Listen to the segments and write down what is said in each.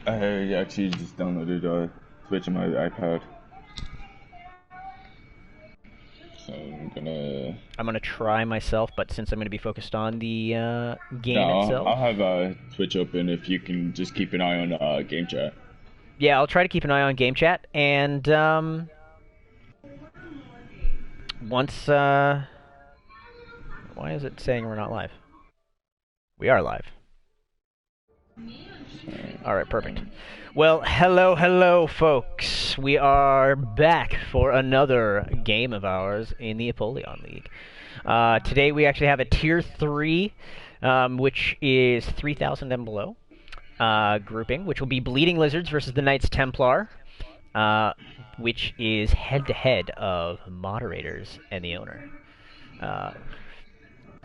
I actually just downloaded Twitch on my iPad. So I'm gonna try myself, but since I'm gonna be focused on the game No, itself. I'll have Twitch open if you can just keep an eye on game chat. Yeah, I'll try to keep an eye on game chat, and once why is it saying we're not live? We are live. Alright, perfect. Well, hello, folks. We are back for another game of ours in the Apollyon League. Today we actually have a Tier 3, which is 3,000 and below grouping, which will be Bleeding Lizards versus the Knights Templar, which is head-to-head of moderators and the owner.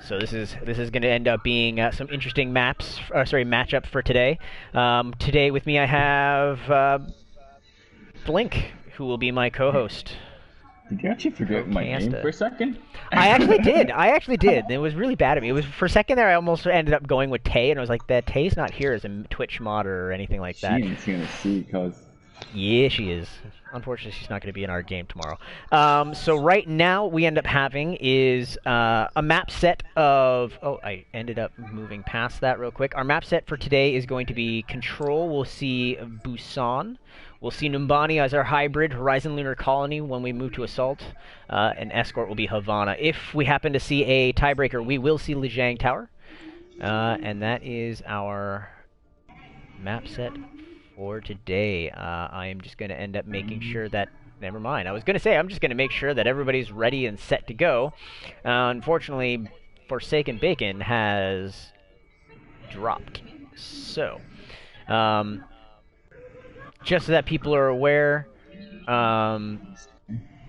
So this is going to end up being some interesting matchup for today. Today with me I have Blink, who will be my co-host. Did you actually forget my name for a second? I actually did. It was really bad of me. It was for a second there. I almost ended up going with Tay, and I was like, "That Tay's not here as a Twitch modder or anything like that." She ain't gonna see, cause. Yeah, she is. Unfortunately, she's not going to be in our game tomorrow. So right now, what we end up having is a map set of... Oh, I ended up moving past that real quick. Our map set for today is going to be Control. We'll see Busan. We'll see Numbani as our hybrid, Horizon Lunar Colony when we move to Assault. And Escort will be Havana. If we happen to see a tiebreaker, we will see Lijiang Tower. And that is our map set for today. I am just going to end up making sure that... Never mind. I was going to say, I'm just going to make sure that everybody's ready and set to go. Unfortunately, Forsaken Bacon has dropped. So, just so that people are aware,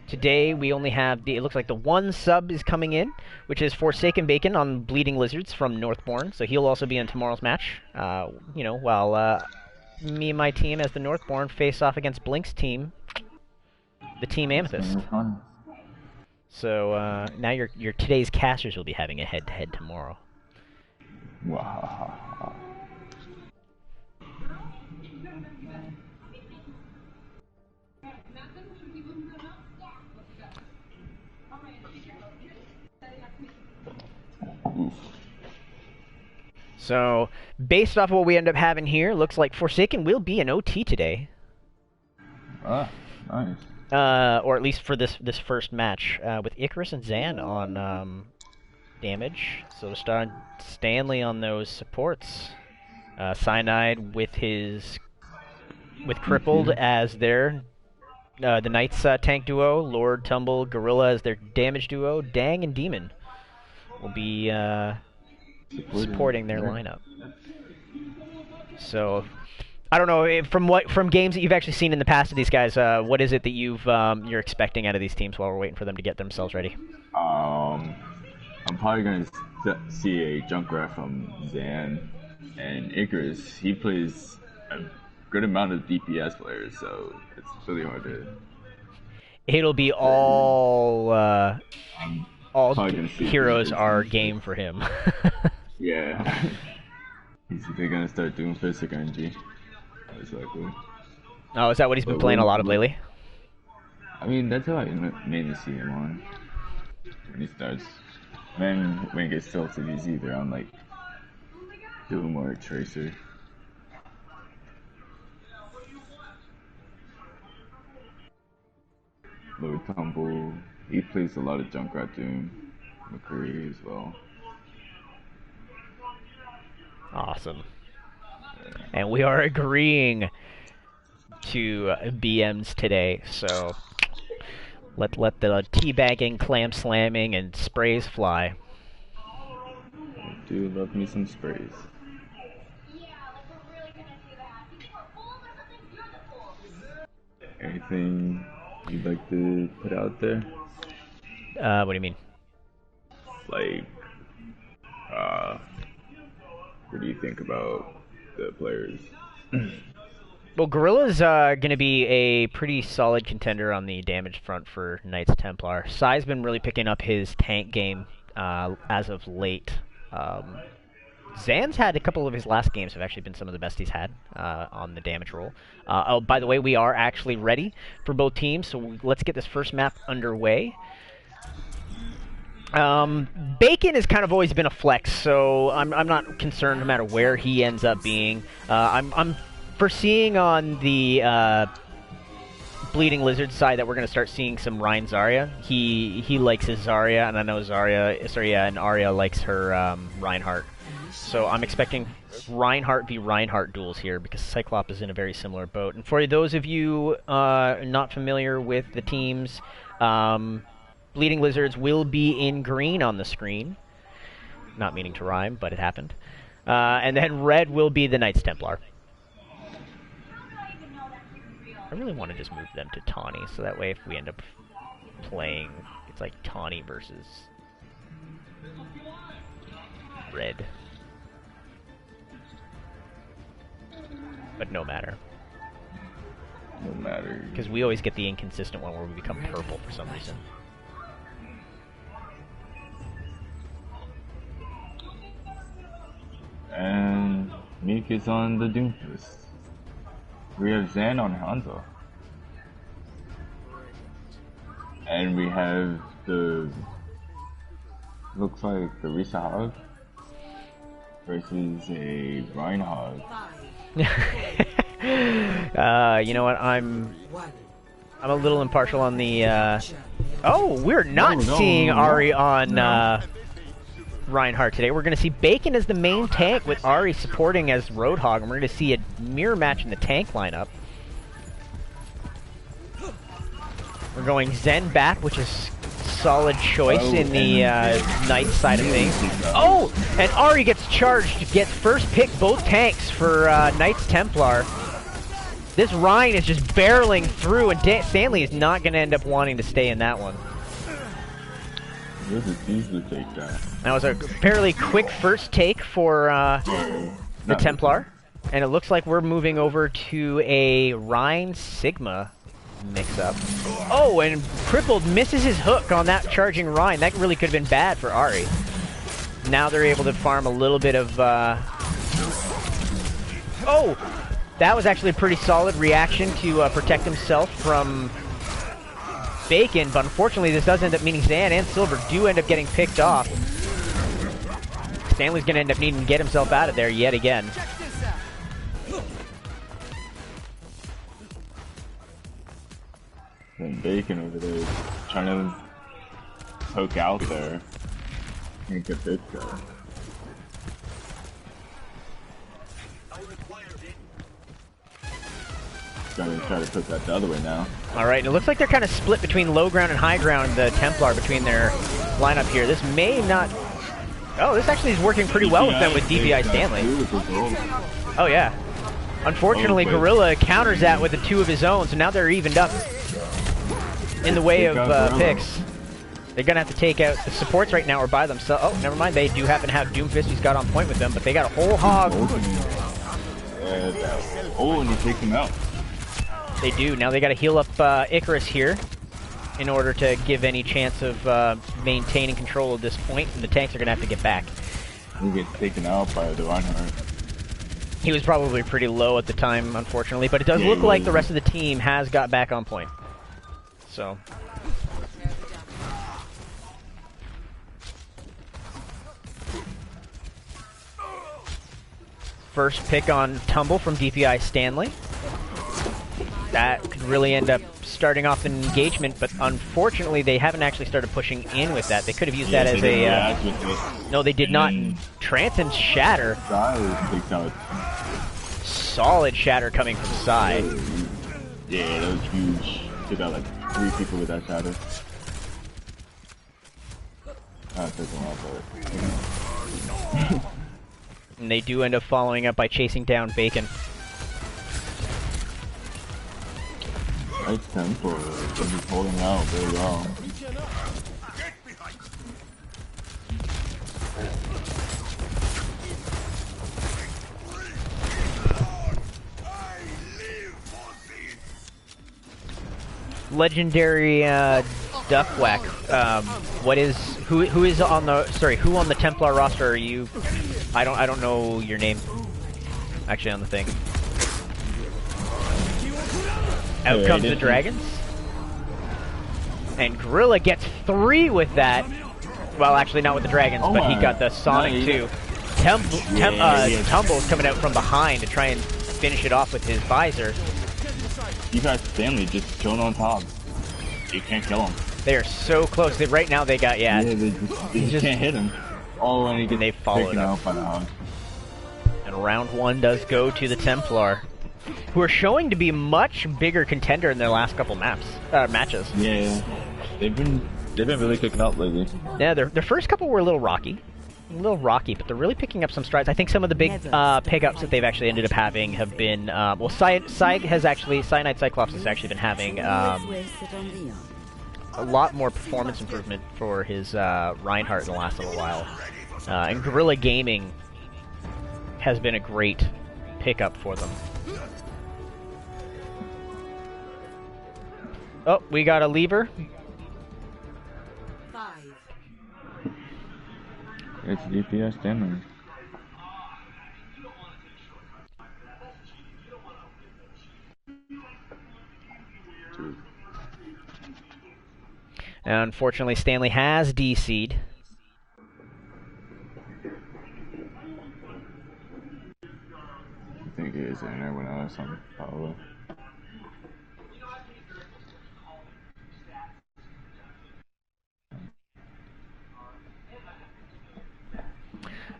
today we only have... it looks like the one sub is coming in, which is Forsaken Bacon on Bleeding Lizards from Northbourne. So he'll also be in tomorrow's match. While... me and my team as the Northbourne face off against Blink's team, the Team Amethyst. So now your today's casters will be having a head-to-head tomorrow. Wow. Oof. So, based off of what we end up having here, looks like Forsaken will be an OT today. Ah, nice. Or at least for this first match, with Icarus and Zan on damage. So to start Stanley on those supports. Cyanide with Crippled as their the Knights tank duo, Lord, Tumble, Gorilla as their damage duo, Dang and Demon will be supporting their lineup. So, I don't know, from games that you've actually seen in the past of these guys, what is it that you're expecting out of these teams while we're waiting for them to get themselves ready? I'm probably gonna see a Junkrat from Zan and Icarus. He plays a good amount of DPS players, so it's really hard to. It'll be all heroes are game for him. Yeah. They're gonna start doing physic energy. Most likely. Oh, is that what he's been playing a lot of lately? I mean, that's how I mainly see him on. When he starts. Then when it gets tilted, he's either on like Doom or Tracer. Lord Tumble. He plays a lot of Junkrat Doom. McCree as well. Awesome. And we are agreeing to BMs today, so let the teabagging, clam slamming, and sprays fly. I do love me some sprays. Anything you'd like to put out there? What do you mean? Like, what do you think about the players? Well, Gorilla's going to be a pretty solid contender on the damage front for Knights Templar. Sai's been really picking up his tank game as of late. Zan's had a couple of his last games have actually been some of the best he's had on the damage roll. Oh, by the way, we are actually ready for both teams, so let's get this first map underway. Bacon has kind of always been a flex, so I'm not concerned no matter where he ends up being. I'm foreseeing on the Bleeding Lizard side that we're going to start seeing some Rein Zarya. He likes his Zarya, and I know and Arya likes her Reinhardt. So I'm expecting Reinhardt v Reinhardt duels here because Cyclops is in a very similar boat. And for those of you not familiar with the teams, Bleeding Lizards will be in green on the screen. Not meaning to rhyme, but it happened. And then red will be the Knights Templar. I really want to just move them to Tawny, so that way if we end up playing, it's like Tawny versus red. But no matter. No matter. Because we always get the inconsistent one where we become purple for some reason. And Meek is on the Doomfist. We have Zan on Hanzo. And we have the... looks like the Risa Hog versus a Ryan Hog. You know what? I'm a little impartial on the. Oh, we're not seeing Ari on Reinhardt today. We're going to see Bacon as the main tank with Ari supporting as Roadhog, and we're going to see a mirror match in the tank lineup. We're going Zen back, which is solid choice in the Knight side of things. Oh, and Ari gets charged, gets first pick both tanks for Knights Templar. This Ryan is just barreling through, and Stanley is not going to end up wanting to stay in that one. Easily take that. That was a fairly quick first take for the Templar, and it looks like we're moving over to a Rhine Sigma mix-up. Oh, and Crippled misses his hook on that charging Rhine. That really could have been bad for Ari. Now they're able to farm a little bit of... Oh! That was actually a pretty solid reaction to protect himself from Bacon, but unfortunately this does end up meaning Zan and Silver do end up getting picked off. Stanley's going to end up needing to get himself out of there yet again. And Bacon over there is trying to poke out there and get this guy. Gonna try to put that the other way now. Alright, and it looks like they're kind of split between low ground and high ground, the Templar, between their lineup here. This may not... Oh, this actually is working pretty well with them with DPI Stanley. Oh, yeah. Unfortunately, Gorilla counters that with the two of his own, so now they're evened up in the way of picks. They're going to have to take out... The supports right now are by themselves. Oh, never mind. They do happen to have Doomfist, who's got on point with them, but they got a whole hog. Oh, and he takes him out. They do. Now they got to heal up Icarus here in order to give any chance of maintaining control at this point, and the tanks are going to have to get back. He gets taken out by the Reinhardt. He was probably pretty low at the time, unfortunately, but it does look like the rest of the team has got back on point. So... First pick on Tumble from DPI Stanley. That could really end up starting off an engagement, but unfortunately they haven't actually started pushing in with that. They could have used that as a... No, they did not. Trance and Shatter. Solid Shatter coming from Psy. Yeah, that was huge. Took out like 3 people with that Shatter. And they do end up following up by chasing down Bacon. Nice tempo. He's holding out very well. Legendary Duckwhack. Who on the Templar roster are you I don't know your name. Actually, on the thing. Out comes the dragons. And Gorilla gets 3 with that. Well, actually not with the dragons, but he got the Sonic too. Tumble's coming out from behind to try and finish it off with his visor. You guys' family just chilling on top. You can't kill him. They are so close. Right now they got, yeah. Yeah, they just can't hit him. Oh, and he gets taken out by the hog. And round 1 does go to the Templar, who are showing to be a much bigger contender in their last couple matches. Yeah, they've been really cooking up lately. Yeah, their first couple were a little rocky, but they're really picking up some strides. I think some of the big pickups that they've actually ended up having have been well, Cyanide Cyclops has actually been having a lot more performance improvement for his Reinhardt in the last little while, and Guerrilla Gaming has been a great pickup for them. Oh, we got a lever. 5. It's DPS damage. Now, unfortunately, Stanley has DC'd. I think he is in there when I was on probably.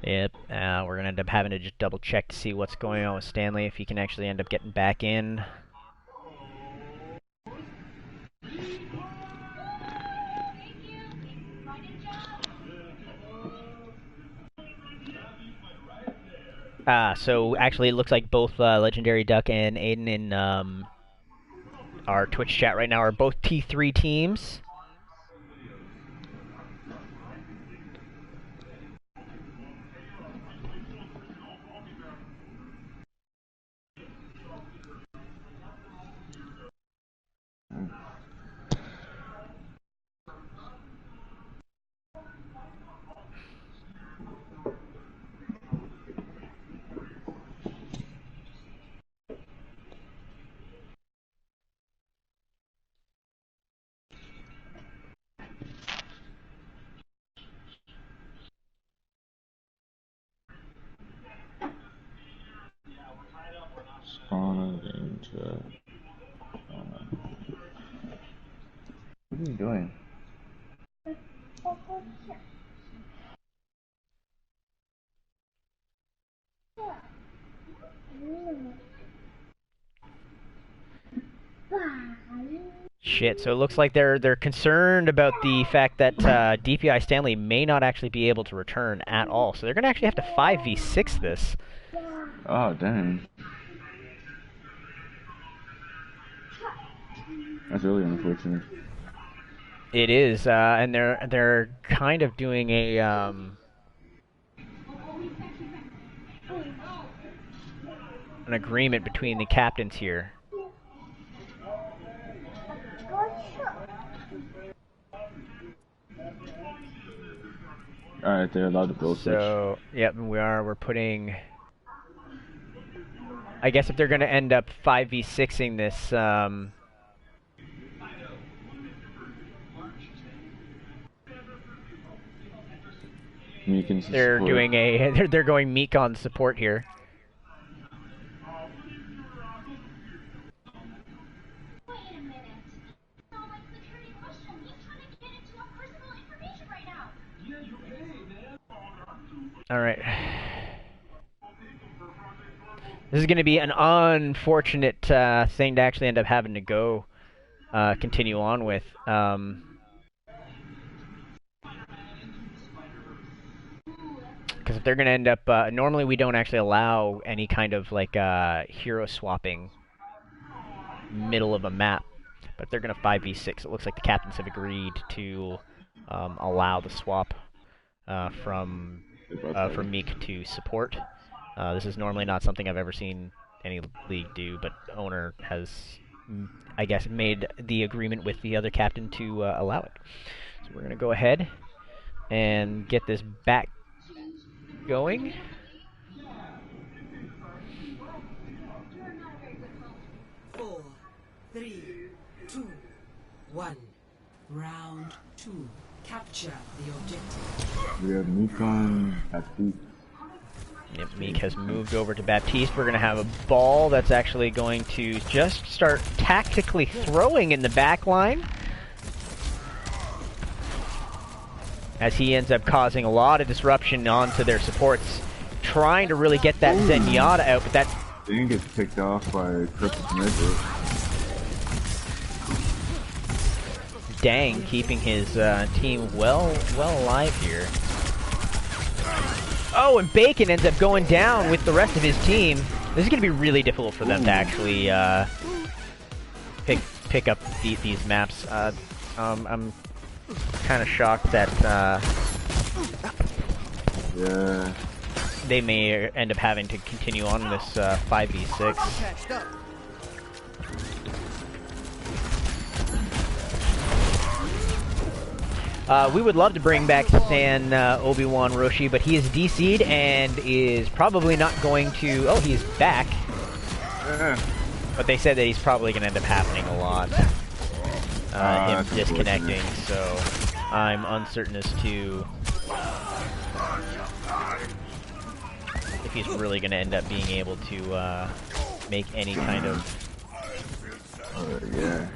Yep, we're going to end up having to just double check to see what's going on with Stanley, if he can actually end up getting back in. So actually it looks like both Legendary Duck and Aiden in our Twitch chat right now are both T3 teams. What are you doing? Shit, so it looks like they're concerned about the fact that DPI Stanley may not actually be able to return at all. So they're going to actually have to 5v6 this. Oh, dang. That's really unfortunate. It is, and they're kind of doing a an agreement between the captains here. Alright, they're allowed to build switch. So, yep, we're putting... I guess if they're going to end up 5v6ing this, they're doing a... They're going Meek on support here. Alright. This is going to be an unfortunate thing to actually end up having to go continue on with. Because if they're going to end up... normally we don't actually allow any kind of like hero swapping middle of a map. But they're going to 5v6. It looks like the captains have agreed to allow the swap from Meek to support. This is normally not something I've ever seen any league do, but owner has, I guess, made the agreement with the other captain to allow it. So we're going to go ahead and get this back going. 3, 2, 1. Round 2. Capture the objective. We have Nikon Baptiste. Yep, Meek has moved over to Baptiste. We're going to have a ball that's actually going to just start tactically throwing in the back line, as he ends up causing a lot of disruption onto their supports, trying to really get that Zenyatta out, but that Didn't get picked off by Triple Smith. Dang, keeping his team well alive here. Oh, and Bacon ends up going down with the rest of his team. This is going to be really difficult for them to actually pick up these maps. I'm kind of shocked that Yeah. they may end up having to continue on this 5v6. We would love to bring back San Obi-Wan Roshi, but he is DC'd and is probably not going to... Oh, he's back. But they said that he's probably going to end up happening a lot. Him disconnecting, so I'm uncertain as to if he's really going to end up being able to make any kind of... Yeah.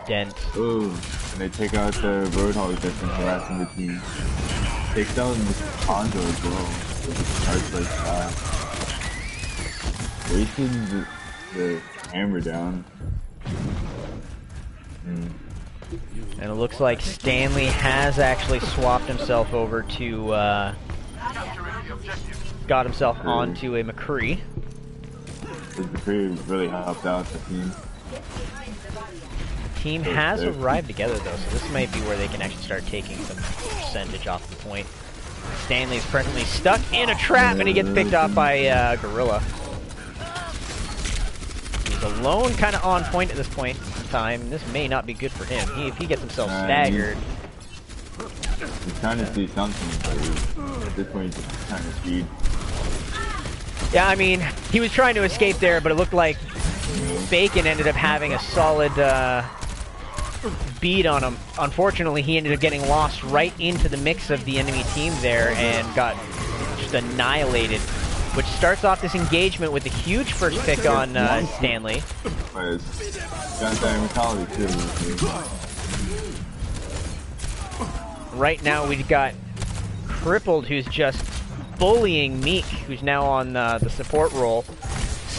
dent. Ooh, and they take out the Roadhog that's been harassing the team. Takes down this Ponzo as well. With his charge like wasting the hammer down. And it looks like Stanley has actually swapped himself over to, got himself onto a McCree. This McCree really helped out the team. Team has arrived together though, so this might be where they can actually start taking some percentage off the point. Stanley's presently stuck in a trap and he gets picked off by Gorilla. He's alone, kind of on point at this point in time. This may not be good for him. If he gets himself staggered... He's trying to see something, but at this point he's just trying to speed. Yeah, I mean, he was trying to escape there, but it looked like Bacon ended up having a solid beat on him. Unfortunately, he ended up getting lost right into the mix of the enemy team there and got just annihilated, which starts off this engagement with a huge first pick on Stanley. Right now we've got Crippled, who's just bullying Meek, who's now on the support role.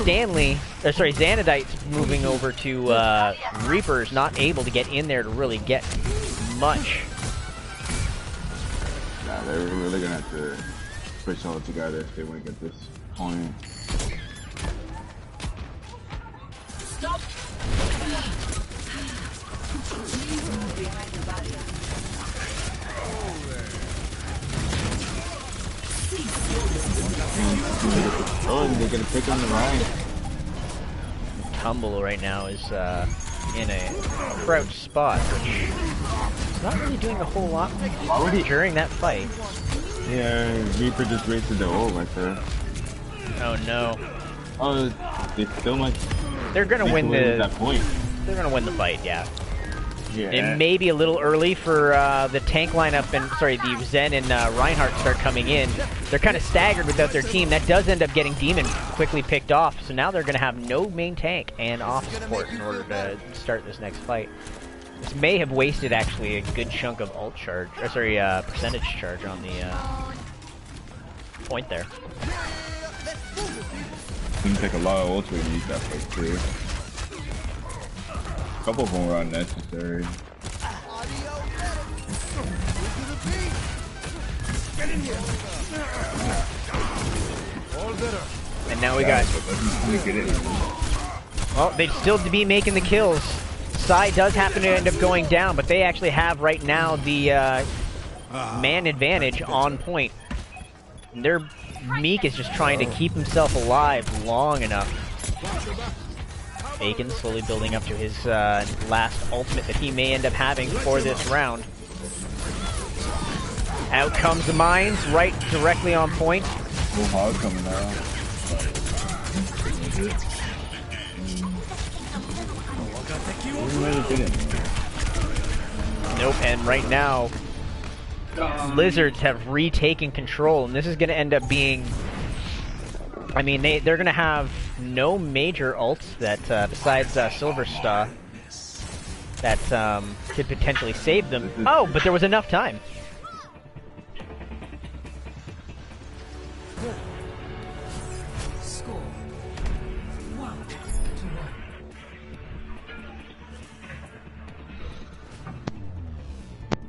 Xanadite's moving over to Reaper's, not able to get in there to really get much. Nah, they're really gonna have to push all together if they want to get this point. Stop! Oh, and they're gonna pick on the line. Tumble right now is in a crouch spot, which is not really doing a whole lot during that fight. Yeah, Reaper just wasted the ult right there. Oh no. Oh, they still might. They're gonna win that point. They're gonna win the fight, yeah. Yeah. It may be a little early for the tank lineup and the Zen and Reinhardt start coming in. They're kind of staggered without their team. That does end up getting Demon quickly picked off. So now they're going to have no main tank and off support in order to start this next fight. This may have wasted actually a good chunk of ult charge, percentage charge on the point there. Seems like a lot of ults would use that fight too. A couple of them were unnecessary. And now we got... Well, they'd still be making the kills. Psy does happen to end up going down, but they actually have right now the man advantage on point. And their Meek is just trying to keep himself alive long enough. Bacon slowly building up to his last ultimate that he may end up having for this round. Out comes the mines, right directly on point. Full hog coming out. Nope, and right now, Lizards have retaken control, and this is going to end up being... I mean, they're going to have no major ults that, besides Silver Star, that could potentially save them. Oh, but there was enough time. Score 1-1.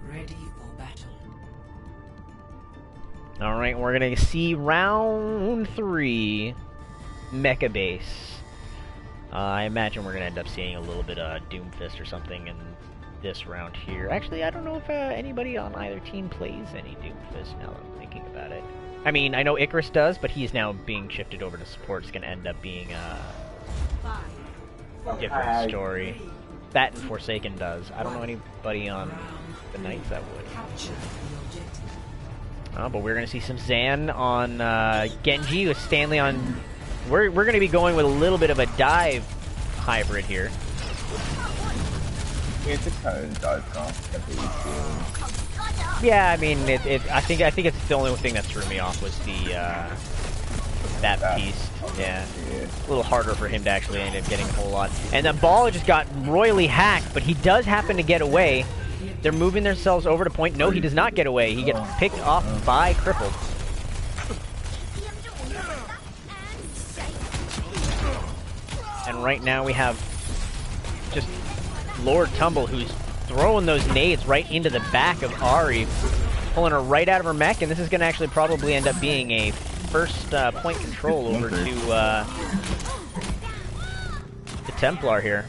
Ready for battle. Alright, we're going to see round 3, Mecha Base. I imagine we're going to end up seeing a little bit of Doomfist or something in this round here. Actually, I don't know if anybody on either team plays any Doomfist now that I'm thinking about it. I mean, I know Icarus does, but he's now being shifted over to support. It's going to end up being a different story. That and Forsaken does. I don't know anybody on the Knights that would. But we're going to see some Zan on Genji with Stanley on... We're going to be going with a little bit of a dive hybrid here. It's a kind of dive comp. Yeah, I mean, I think it's the only thing that threw me off was the Baptiste. Yeah, a little harder for him to actually end up getting a whole lot. And the ball just got royally hacked, but he does happen to get away. They're moving themselves over to point. No, he does not get away. He gets picked off by Crippled. And right now we have just Lord Tumble, who's throwing those nades right into the back of Ahri, pulling her right out of her mech, and this is going to actually probably end up being a first point control over to the Templar here.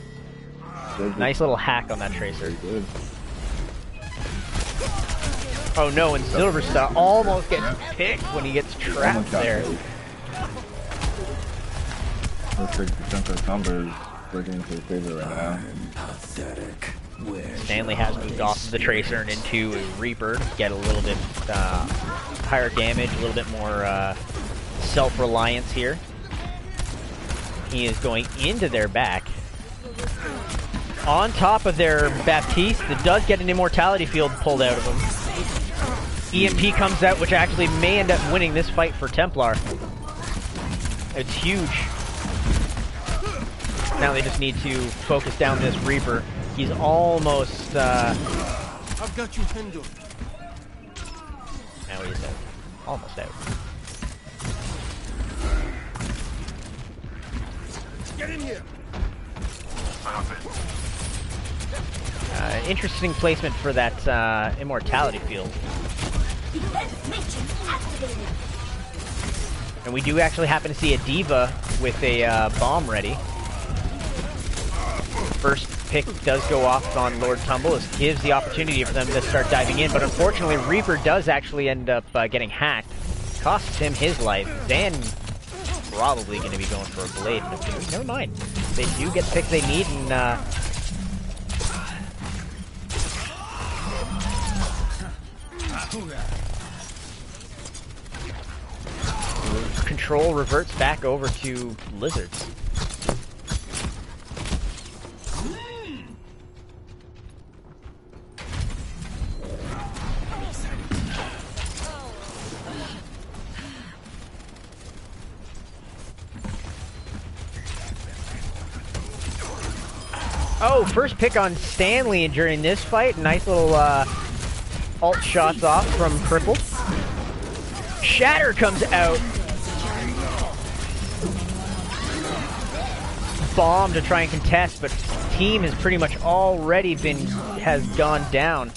Nice little hack on that Tracer. Oh no, and Silverstar almost gets picked when he gets trapped there. Looks like the Templar combo is working into his favor right now. Stanley has moved off of the Tracer and into a Reaper to get a little bit higher damage, a little bit more self-reliance here. He is going into their back. On top of their Baptiste, that does get an Immortality Field pulled out of him. EMP comes out, which actually may end up winning this fight for Templar. It's huge. Now they just need to focus down this Reaper. He's almost, I've got you handled. Now he's out. Almost out. Get in here. Interesting placement for that Immortality Field. And we do actually happen to see a Diva with a bomb ready. First pick does go off on Lord Tumble. This gives the opportunity for them to start diving in, but unfortunately Reaper does actually end up getting hacked. Costs him his life. Zan probably going to be going for a blade. Never mind. They do get the pick they need, and control reverts back over to Lizards. Oh, first pick on Stanley during this fight. Nice little ult shots off from Crippled. Shatter comes out. Bomb to try and contest, but team has pretty much already has gone down.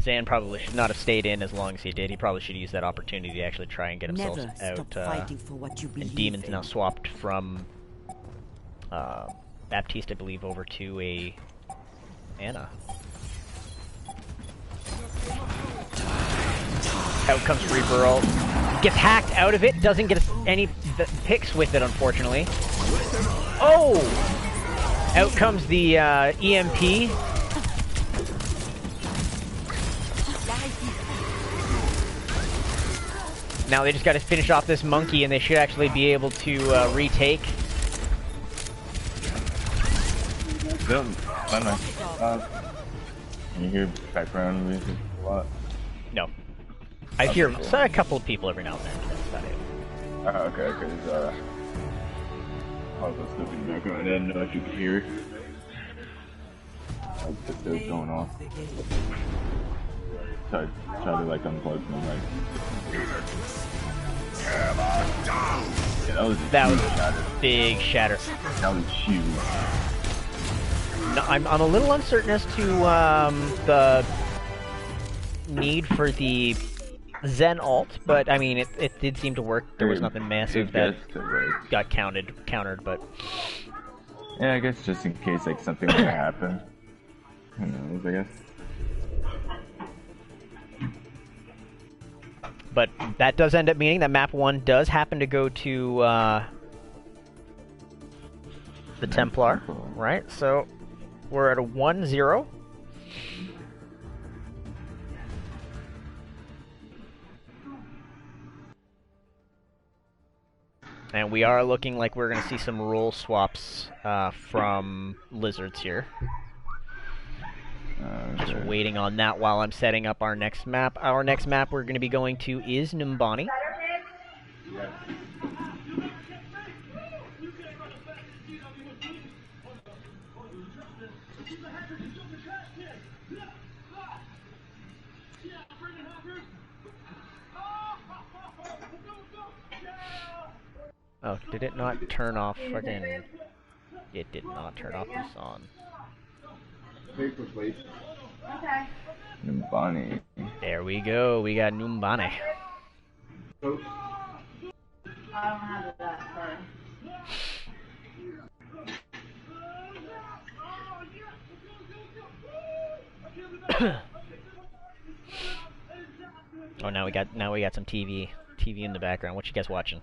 Zan probably should not have stayed in as long as he did. He probably should use that opportunity to actually try and get himself out. And Demon's now swapped from Baptiste, I believe, over to a Ana. Out comes Reaper ult. Gets hacked out of it. Doesn't get any picks with it, unfortunately. Oh! Out comes the EMP. Now they just got to finish off this monkey, and they should actually be able to retake. Still, I don't know. Can you hear background music a lot? No. I hear a couple of people every now and then. That's about it. Okay, because, all those stuff in the background. I didn't know if you could hear it. Like, the stuff going on. Try to, like, unplug my mic. Yeah, that was a big shatter. That was huge. No, I'm a little uncertain as to the need for the Zen ult, but I mean it did seem to work. There was nothing massive that got countered, but yeah, I guess just in case like something were to happen. Who knows? I guess. But that does end up meaning that map 1 does happen to go to the Templar, right? So we're at a 1-0. And we are looking like we're going to see some role swaps from Lizards here. Just waiting on that while I'm setting up our next map. Our next map we're going to be going to is Numbani. Oh, did it not turn off fucking... It did not turn off the song. Okay. Numbani. There we go, we got Numbani. I don't have that, sorry. Oh, now we got some TV in the background. What you guys watching?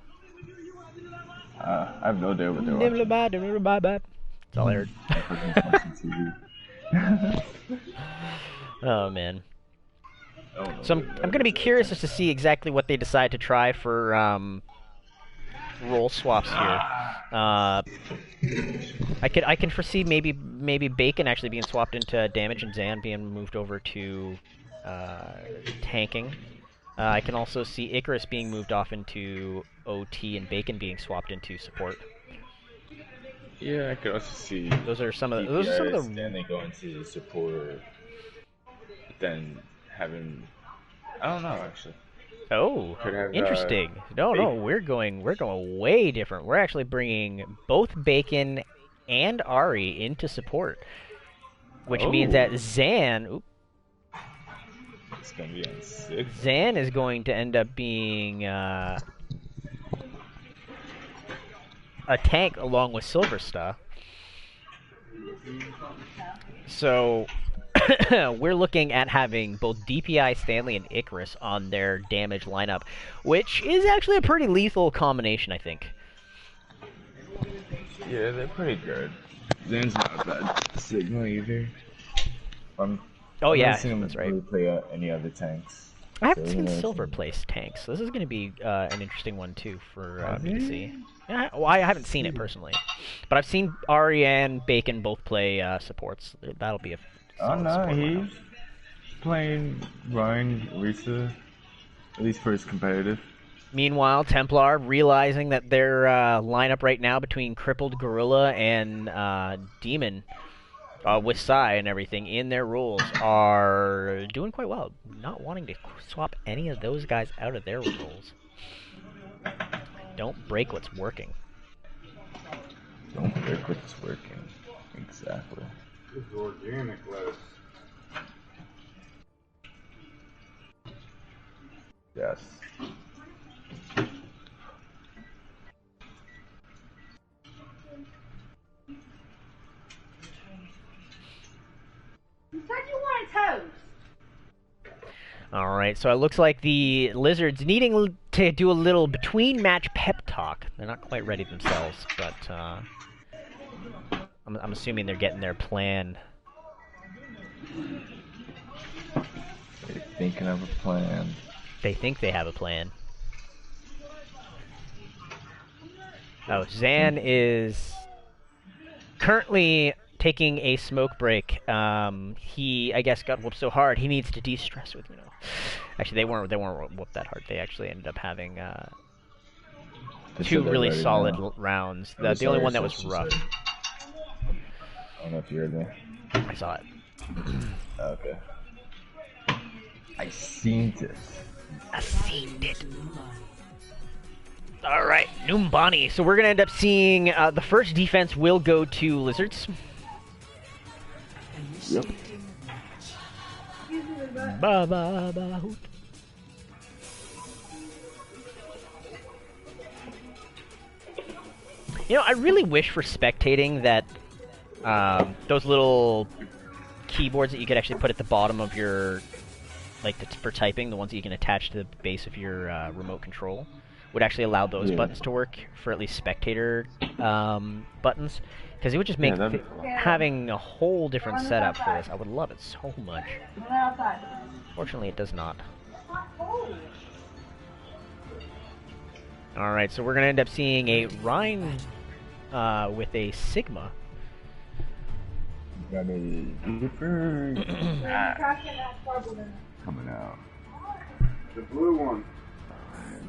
I have no idea what they're watching. That's all I heard. Oh man. So I'm gonna be curious as to see exactly what they decide to try for role swaps here. I can foresee maybe Bacon actually being swapped into damage and Zan being moved over to tanking. I can also see Icarus being moved off into OT and Bacon being swapped into support. Yeah, I could also see. Those are some of the. Then they go into support. Then having. I don't know actually. Oh, have, interesting. No, we're going way different. We're actually bringing both Bacon and Ari into support, which means that Zan. It's gonna be on 6. Zan is going to end up being a tank along with Silverstar. So we're looking at having both DPI, Stanley, and Icarus on their damage lineup, which is actually a pretty lethal combination, I think. Yeah, they're pretty good. Zan's not a bad signal either. Oh yeah, that's right. Really play any other tanks. I haven't seen Silver place tanks, so this is going to be an interesting one too for me to see. Yeah, well, I haven't seen it personally, but I've seen Ari and Bacon both play supports. That'll be a. Oh no, he's playing Ryan, Risa, at least for his competitive. Meanwhile, Templar, realizing that their lineup right now between Crippled Gorilla and Demon, with Sai and everything in their roles, are doing quite well. Not wanting to swap any of those guys out of their roles. Don't break what's working. Don't break what's working. Exactly. This is organic lettuce. Yes. You said you wanted toast. Alright, so it looks like the Lizards needing to do a little between-match pep talk. They're not quite ready themselves, but I'm assuming they're getting their plan. Thinking of a plan. They think they have a plan. Oh, Zan is currently taking a smoke break. He, I guess, got whooped so hard he needs to de-stress with, Actually, they weren't whooped that hard. They actually ended up having two really solid rounds. The only one that was rough. I don't know if you heard me. I saw it. Okay. I seen this. I seen it. All right, Numbani. So we're gonna end up seeing the first defense will go to Lizards. Yep. Ba ba ba. Hoot. I really wish for spectating that those little keyboards that you could actually put at the bottom of your, for typing, the ones that you can attach to the base of your remote control, would actually allow those buttons to work for at least spectator buttons, because it would just make having a whole different setup for this. I would love it so much. Fortunately, it does not. Alright, so we're going to end up seeing a Rhine with a Sigma. Got a Reaper. Coming out. The blue one.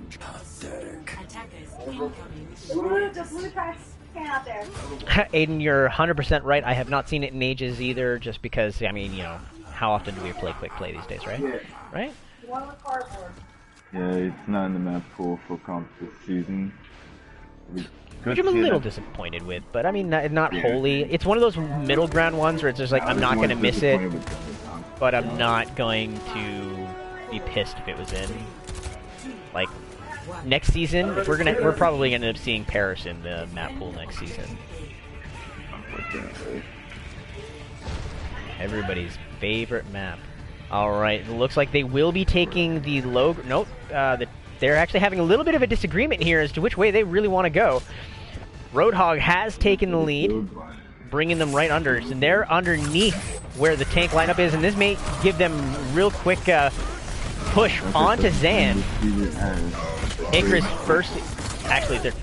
Attackers incoming. The blue trash can out there. Aiden, you're 100% right. I have not seen it in ages either, just because, how often do we play quick play these days, right? Yeah. Right? The one with cardboard. Yeah, it's not in the map pool for comp this season. Which I'm a little disappointed with, but not wholly. It's one of those middle ground ones where it's just like, I'm not going to miss it, but I'm not going to be pissed if it was in. Like, next season, if we're probably going to end up seeing Paris in the map pool next season. Everybody's favorite map. Alright, it looks like they will be taking the low... Nope, they're actually having a little bit of a disagreement here as to which way they really want to go. Roadhog has taken the lead, bringing them right under. So they're underneath where the tank lineup is, and this may give them real quick push onto Zan. Icarus first... Actually, the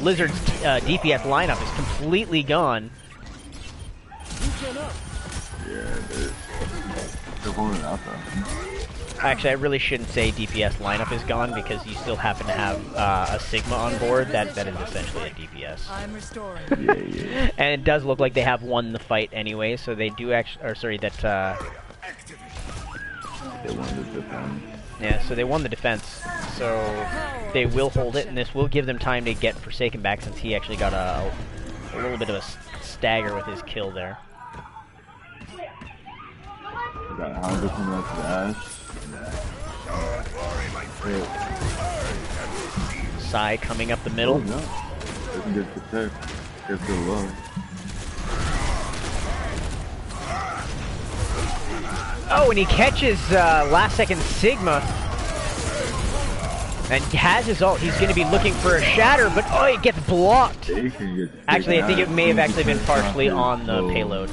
Lizard's DPS lineup is completely gone. Yeah, they're holding out though. Actually, I really shouldn't say DPS lineup is gone, because you still happen to have a Sigma on board that is essentially a DPS. I'm restoring. Yeah. And it does look like they have won the fight anyway, so they do actually... Or sorry, that... They won the defense. Yeah, so they won the defense, so they will hold it, and this will give them time to get Forsaken back, since he actually got a little bit of a stagger with his kill there. We got Honda coming up to the Ash. Sai coming up the middle. Oh, no. Doesn't get protect. Gets so low. Oh, and he catches last second Sigma. And has his ult. He's going to be looking for a shatter, but oh, it gets blocked. Actually, I think it may have actually been partially on the payload.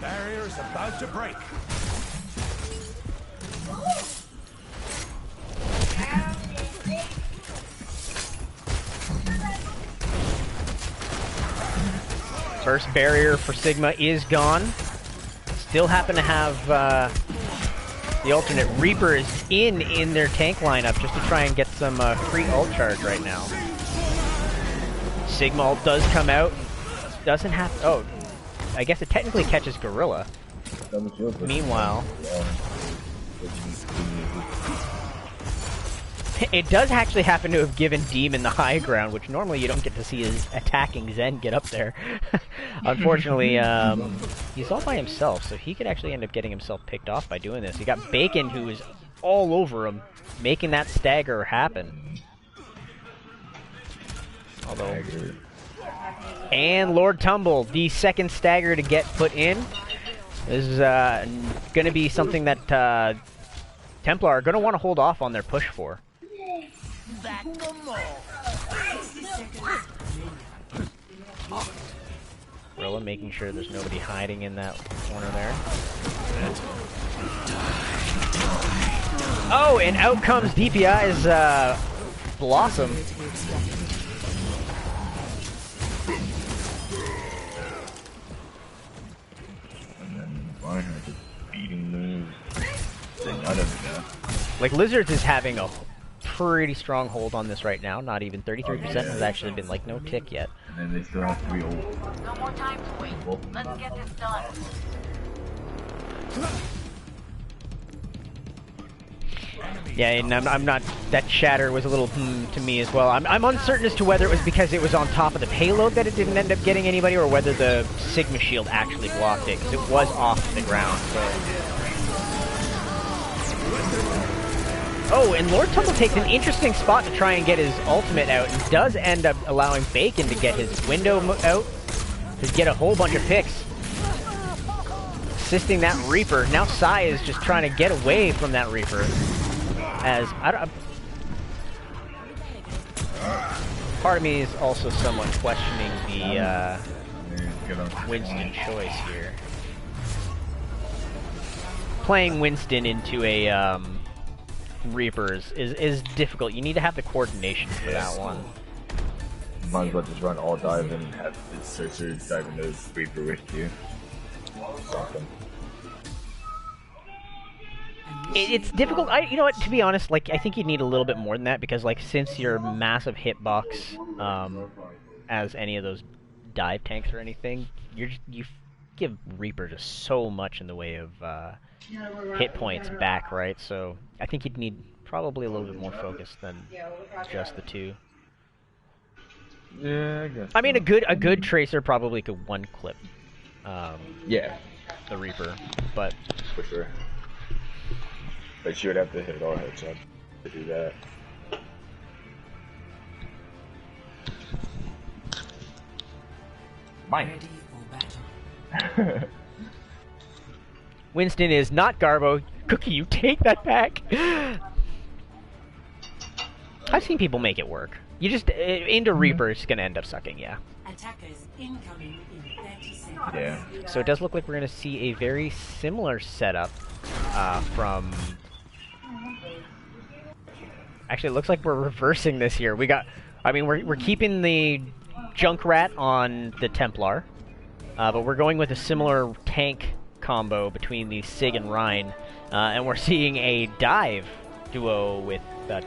Barrier is about to break. First barrier for Sigma is gone. Still happen to have the alternate Reaper is in their tank lineup just to try and get some free ult charge right now. Sigma ult does come out. Doesn't have... Oh, I guess it technically catches Gorilla. Meanwhile... It does actually happen to have given Demon the high ground, which normally you don't get to see his attacking Zen get up there. Unfortunately, he's all by himself, so he could actually end up getting himself picked off by doing this. You got Bacon, who is all over him, making that stagger happen. Although... And Lord Tumble, the second stagger to get put in. This is going to be something that Templar are going to want to hold off on their push for. Rilla making sure there's nobody hiding in that corner there. Oh, and out comes DPI's Blossom. And then Barnhart just beating moves. I don't know. Like, Lizards is having a pretty strong hold on this right now. Not even 33% has actually been, like, no tick yet. And then they still have 3 ult. No more time to wait. Let's get this done. Yeah, and I'm not. That chatter was a little to me as well. I'm uncertain as to whether it was because it was on top of the payload that it didn't end up getting anybody, or whether the Sigma shield actually blocked it, because it was off the ground. So. Oh, and Lord Tumble takes an interesting spot to try and get his ultimate out, and does end up allowing Bacon to get his window out to get a whole bunch of picks. Assisting that Reaper. Now Sai is just trying to get away from that Reaper. As part of me is also somewhat questioning the Winston choice here. Playing Winston into a Reaper is difficult. You need to have the coordination for that one. Might as well just run all dive and have the Searcher dive into the Reaper with you. Something. It's difficult. You know what? To be honest, like, I think you need a little bit more than that, because, like, since your massive hitbox, as any of those dive tanks or anything, you give Reaper just so much in the way of hit points back, right? So I think you'd need probably a little bit more focus than just the 2. Yeah, I guess. I mean, a good tracer probably could one clip. Yeah, the Reaper, but for sure. But you would have to hit all headshots to do that. Mine. Ready for battle. Winston is not Garbo. Cookie, you take that back. I've seen people make it work. You just into Reaper is gonna end up sucking, yeah. Attackers incoming in 30 seconds. Yeah. So it does look like we're gonna see a very similar setup from. Actually, it looks like we're reversing this here. We're keeping the Junkrat on the Templar, but we're going with a similar tank combo between the Sig and Rhine, and we're seeing a dive duo with the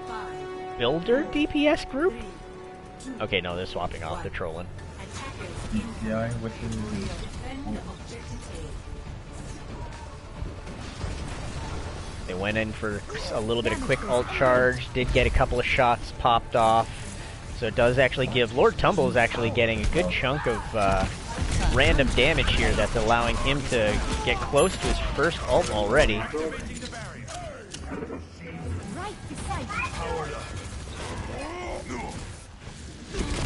Builder DPS group. Okay, no, they're swapping off. They're trolling. Yeah, with They went in for a little bit of quick ult charge, did get a couple of shots popped off, so it does actually give Lord Tumble is actually getting a good chunk of random damage here that's allowing him to get close to his first ult already.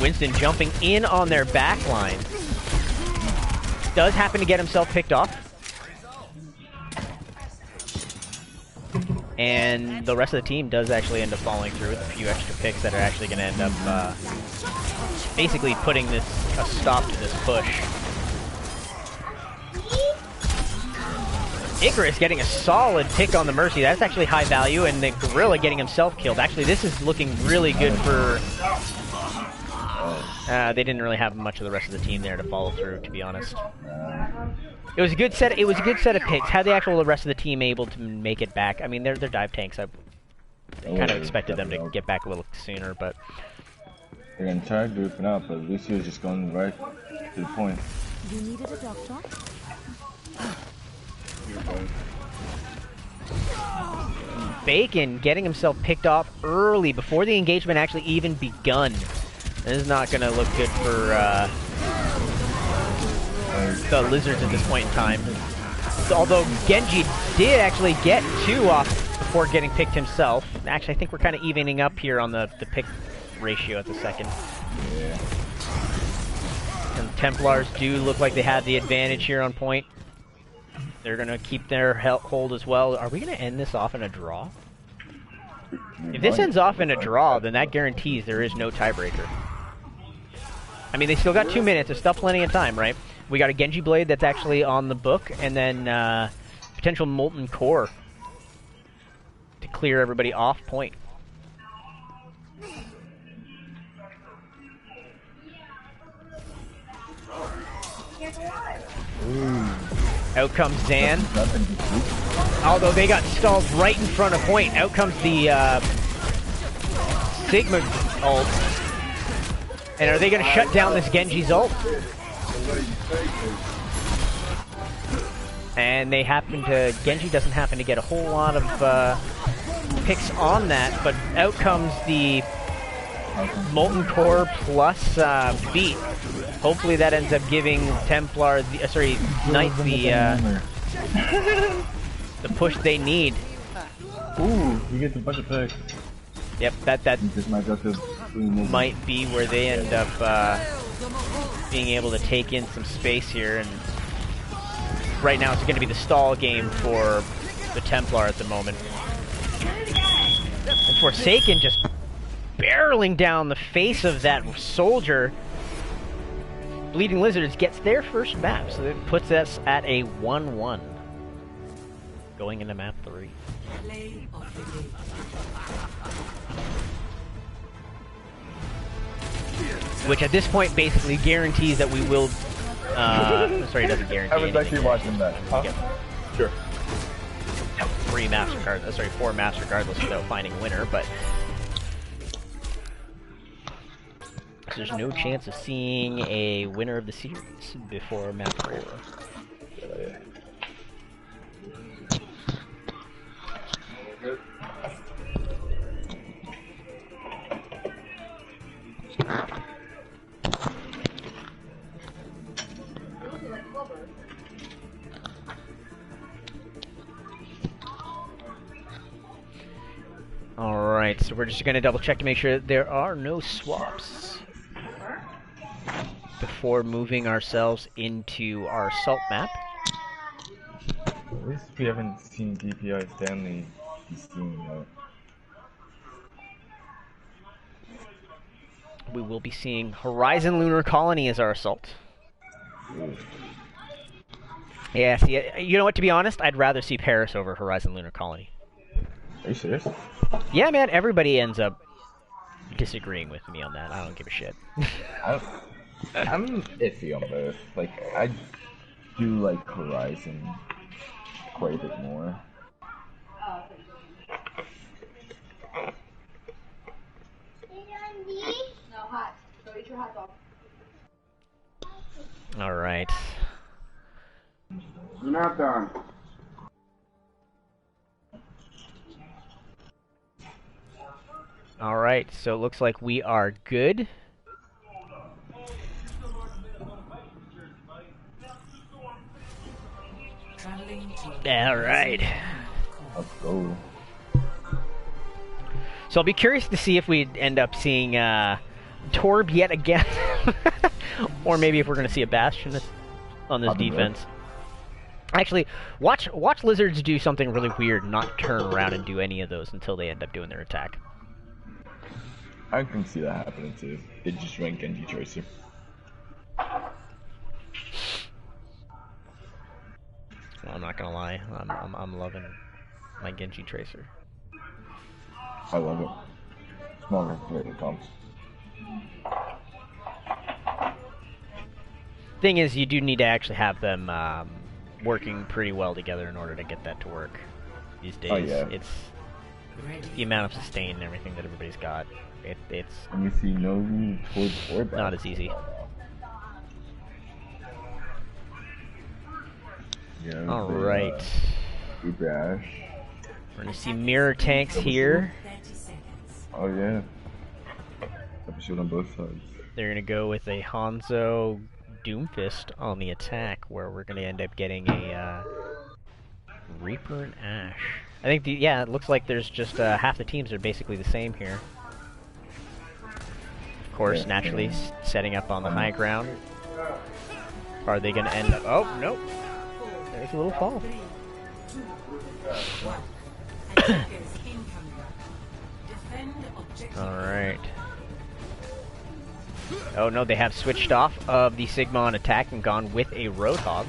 Winston jumping in on their backline. Does happen to get himself picked off. And the rest of the team does actually end up following through with a few extra picks that are actually going to end up basically putting a stop to this push. Icarus getting a solid pick on the Mercy. That's actually high value, and the Gorilla getting himself killed. Actually, this is looking really good for... they didn't really have much of the rest of the team there to follow through, to be honest. It was a good set. It was a good set of picks. How the rest of the team able to make it back? I mean, they're dive tanks. I kind of expected them to get back a little sooner, but they're gonna try goofing out, but Lucio's just going right to the point. You needed a doctor? Bacon getting himself picked off early before the engagement actually even begun. This is not going to look good for the Lizards at this point in time. Although Genji did actually get 2 off before getting picked himself. Actually, I think we're kind of evening up here on the pick ratio at the second. Yeah. And Templars do look like they have the advantage here on point. They're gonna keep their hold as well. Are we gonna end this off in a draw? If this ends off in a draw, then that guarantees there is no tiebreaker. I mean, they still got 2 minutes. There's still plenty of time, right? We got a Genji Blade that's actually on the book, and then potential Molten Core to clear everybody off point. Out comes Zan. Although they got stalled right in front of point. Out comes the Sigma ult. And are they going to shut down this Genji's ult? And they happen to... Genji doesn't happen to get a whole lot of picks on that, but out comes the Molten Core plus beat. Hopefully that ends up giving Templar, Knight the push they need. Ooh, he gets a bunch of picks. Yep, that might be where they end up being able to take in some space here. And right now it's going to be the stall game for the Templar at the moment. And Forsaken just barreling down the face of that soldier. Bleeding Lizards gets their first map, so it puts us at a 1-1 going into map 3. Play of the game. Which at this point basically guarantees that we will. Sorry, it doesn't guarantee. I was actually watching that. Huh? Sure. 3 maps regardless. Sorry, 4 maps regardless without finding a winner, but. There's no chance of seeing a winner of the series before map 4. Alright, so we're just going to double check to make sure that there are no swaps before moving ourselves into our assault map. At least we haven't seen DPI Stanley steam yet. We will be seeing Horizon Lunar Colony as our assault. Ooh. Yeah, see, you know what, to be honest, I'd rather see Paris over Horizon Lunar Colony. Are you serious? Yeah, man, everybody ends up disagreeing with me on that. I don't give a shit. I'm iffy on both. Like, I do like Horizon quite a bit more. No, hot. Go eat your hot dog. Alright. You're not done. Alright, so it looks like we are good. Alright. Let's go. So I'll be curious to see if we end up seeing Torb yet again. Or maybe if we're going to see a Bastion on this defense. Actually, watch Lizards do something really weird, not turn around and do any of those until they end up doing their attack. I can see that happening too. They just went Genji Tracer. Well, I'm not gonna lie, I'm loving my Genji Tracer. I love it. It's not where it comes. Thing is, you do need to actually have them working pretty well together in order to get that to work these days. Oh, yeah. It's the amount of sustain and everything that everybody's got. It's And we see no room towards or back. not as easy. Yeah, Alright. Ubrash. We're gonna see mirror tanks here. 30 seconds. Oh yeah. Episode on both sides. They're gonna go with a Hanzo Doomfist on the attack, where we're gonna end up getting a Reaper and Ash. I think it looks like there's just half the teams are basically the same here. Of course, naturally setting up on the high ground. Are they gonna end up? Oh nope. There's a little fall. Alright. Oh no, they have switched off of the Sigma on attack and gone with a Roadhog.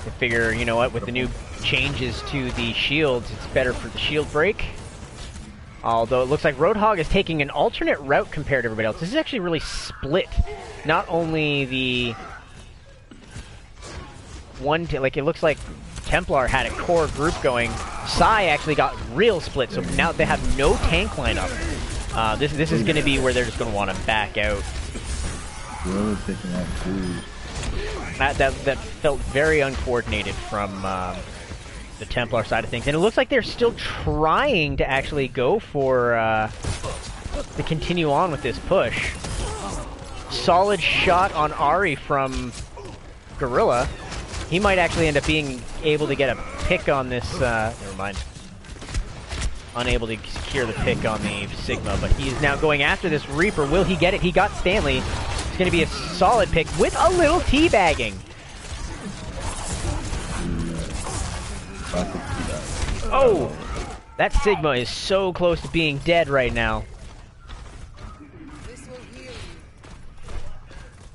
They figure, you know what, with the new changes to the shields, it's better for the shield break. Although it looks like Roadhog is taking an alternate route compared to everybody else. This is actually really split. Not only the one, like it looks like Templar had a core group going. Psy actually got real split, so now they have no tank lineup. This is going to be where they're just going to want to back out. Gorilla's taking out too. That felt very uncoordinated from the Templar side of things, and it looks like they're still trying to actually go for to continue on with this push. Solid shot on Ari from Gorilla. He might actually end up being able to get a pick on this. Never mind. Unable to secure the pick on the Sigma, but he's now going after this Reaper. Will he get it? He got Stanley. It's going to be a solid pick with a little teabagging. Oh! That Sigma is so close to being dead right now.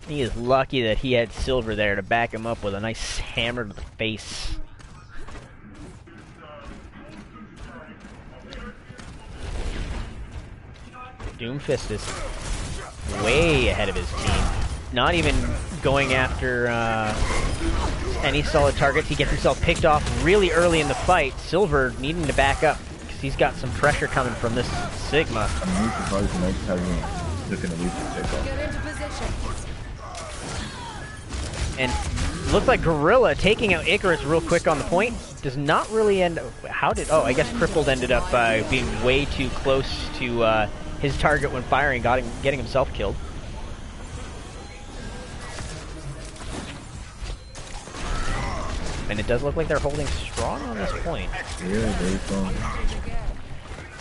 He is lucky that he had Silver there to back him up with a nice hammer to the face. Doomfist is way ahead of his team. Not even going after any solid targets. He gets himself picked off really early in the fight. Silver needing to back up because he's got some pressure coming from this Sigma. I'm really surprised the next time looking at least to take off. Get into position. And looks like Gorilla taking out Icarus real quick on the point. Does not really end... How did... Oh, I guess Crippled ended up being way too close to his target when firing, getting himself killed. And it does look like they're holding strong on this point. Yeah, very strong.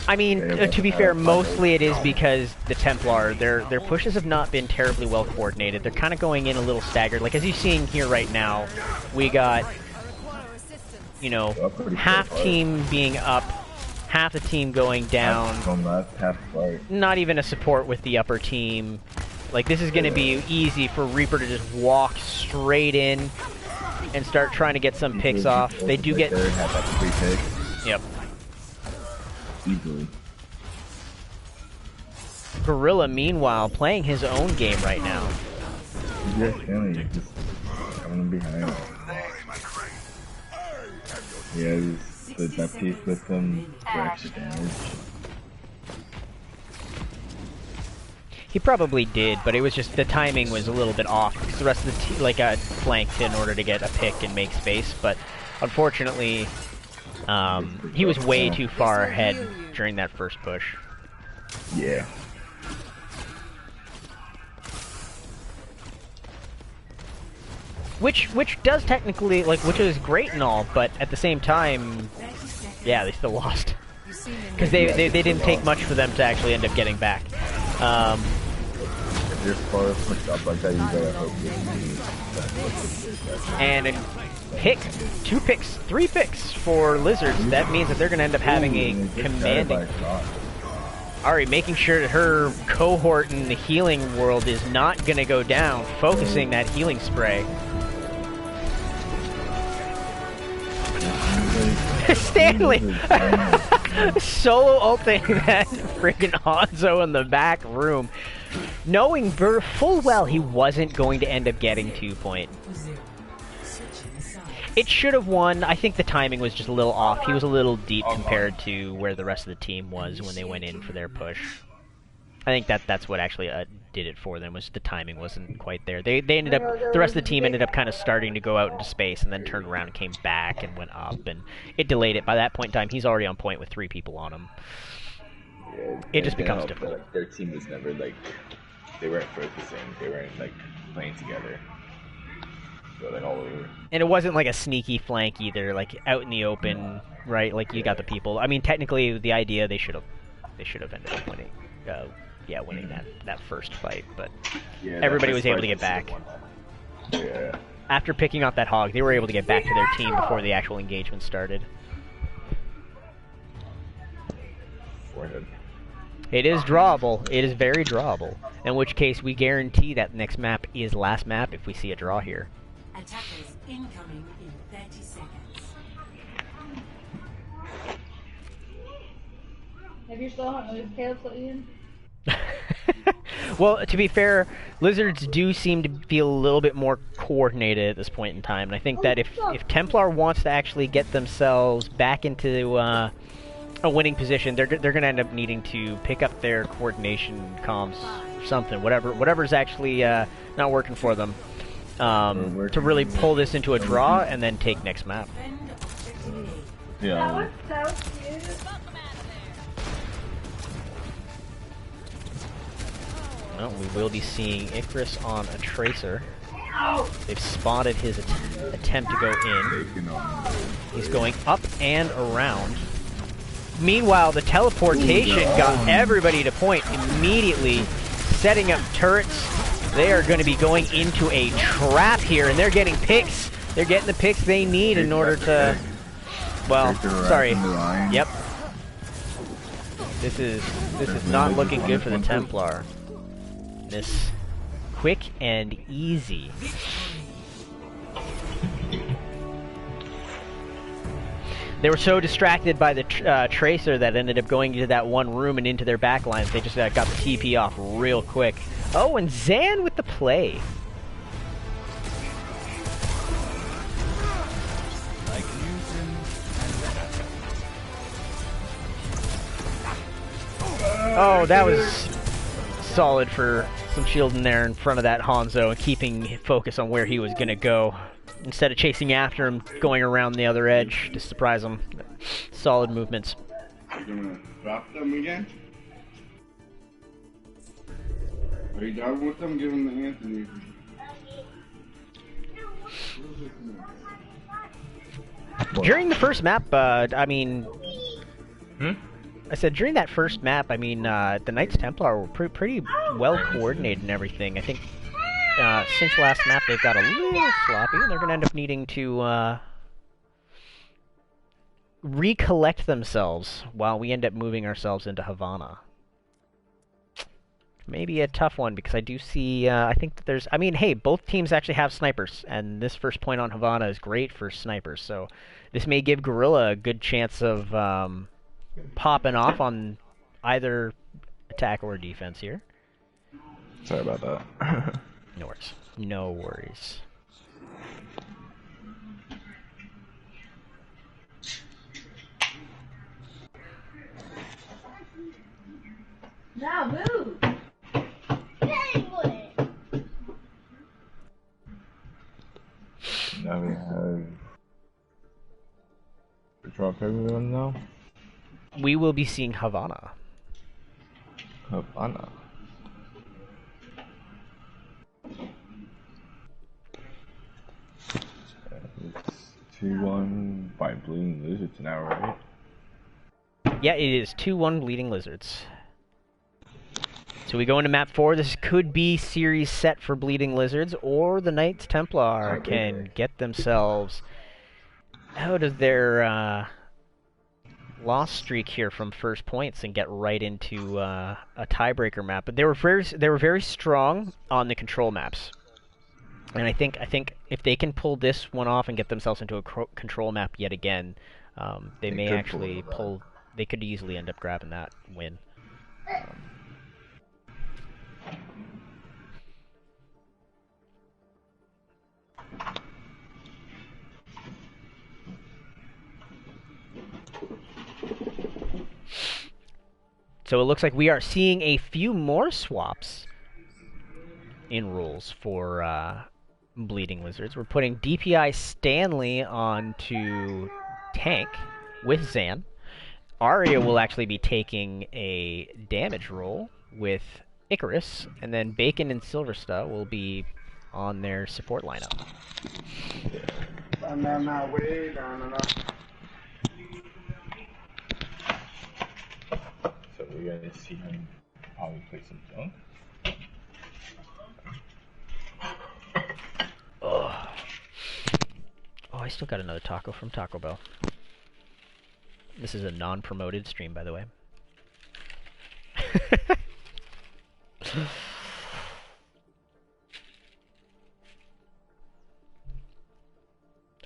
I mean, to be fair, mostly it is because the Templar, their pushes have not been terribly well coordinated. They're kind of going in a little staggered. Like, as you're seeing here right now, we got, you know, half team being up, half the team going down. Not even a support with the upper team. Like, this is going to be easy for Reaper to just walk straight in and start trying to get some picks off. They do get... Yep. Easily. Gorilla, meanwhile, playing his own game right now. Yeah, Stanley just coming behind. Yeah, that piece with them for extra damage. He probably did, but it was just the timing was a little bit off because the rest of the team flanked in order to get a pick and make space. But unfortunately, he was way too far ahead during that first push. Yeah. Which does technically, which is great and all, but at the same time, yeah, they still lost. Because they didn't take much for them to actually end up getting back. If you're far pushed up like that, you gotta hope and a pick, 2 picks, 3 picks for Lizards. That means that they're going to end up having a commanding... Ari making sure that her cohort in the healing world is not going to go down, focusing that healing spray. Stanley! Solo ulting that freaking Hanzo in the back room, knowing full well he wasn't going to end up getting 2 point. It should have won. I think the timing was just a little off. He was a little deep compared to where the rest of the team was when they went in for their push. I think that's what actually did it for them, was the timing wasn't quite there. They ended up, the rest of the team ended up kind of starting to go out into space and then turned around and came back and went up, and it delayed it. By that point in time, he's already on point with 3 people on him. Yeah, it just becomes difficult. But, their team was never they weren't focusing. They weren't playing together. So all over. And it wasn't like a sneaky flank either, like out in the open, right? Like you got the people. I mean, technically, the idea they should have ended up winning. Winning that first fight, but everybody was able to get back. Yeah. after picking off that hog, they were able to get back to their team before the actual engagement started. Forehead. It is drawable. It is very drawable. In which case, we guarantee that next map is last map if we see a draw here. Attackers incoming in 30 seconds. Have you still hunting Caleb still eating? Well, to be fair, lizards do seem to feel a little bit more coordinated at this point in time, and I think that if Templar wants to actually get themselves back into a winning position, they're going to end up needing to pick up their coordination comms or something, whatever's actually not working for them, to really pull this into a draw and then take next map. Yeah. That was cute. Well, we will be seeing Icarus on a Tracer. They've spotted his attempt to go in. He's going up and around. Meanwhile, the teleportation got everybody to point immediately, setting up turrets. They are going to be going into a trap here, and they're getting picks. They're getting the picks they need in order to... Well, sorry. Yep. This is not looking good for the Templar. This quick and easy. They were so distracted by the Tracer that ended up going into that one room and into their backlines. They just got the TP off real quick. Oh, and Zan with the play. Oh, that was solid for some shielding there in front of that Hanzo and keeping focus on where he was going to go. Instead of chasing after him, going around the other edge to surprise him. Solid movements. You gonna drop them again? Are you done with them? Give them to Anthony. During the first map, I mean... I said during that first map, I mean, the Knights Templar were pretty well coordinated and everything. I think since last map they've got a little sloppy, and they're going to end up needing to recollect themselves while we end up moving ourselves into Havana. Maybe a tough one, because I do see, I think that there's, I mean, hey, both teams actually have snipers, and this first point on Havana is great for snipers, so this may give Gorilla a good chance of popping off on either attack or defense here. Sorry about that. No worries. No worries. Now move! Now we have... Drop everyone now? We will be seeing Havana. Havana. It's 2-1 by Bleeding Lizards now, right? Yeah, it is 2-1 Bleeding Lizards. So we go into map 4. This could be series set for Bleeding Lizards, or the Knights Templar can get themselves out of their loss streak here from first points and get right into a tiebreaker map. But they were very strong on the control maps, and I think if they can pull this one off and get themselves into a control map yet again, they may actually pull. They could easily end up grabbing that win. So it looks like we are seeing a few more swaps in roles for Bleeding Lizards. We're putting DPI Stanley onto tank with Zan. Arya will actually be taking a damage role with Icarus, and then Bacon and Silversta will be on their support lineup. So we're gonna see him probably play some junk. Ugh. I still got another taco from Taco Bell. This is a non-promoted stream, by the way.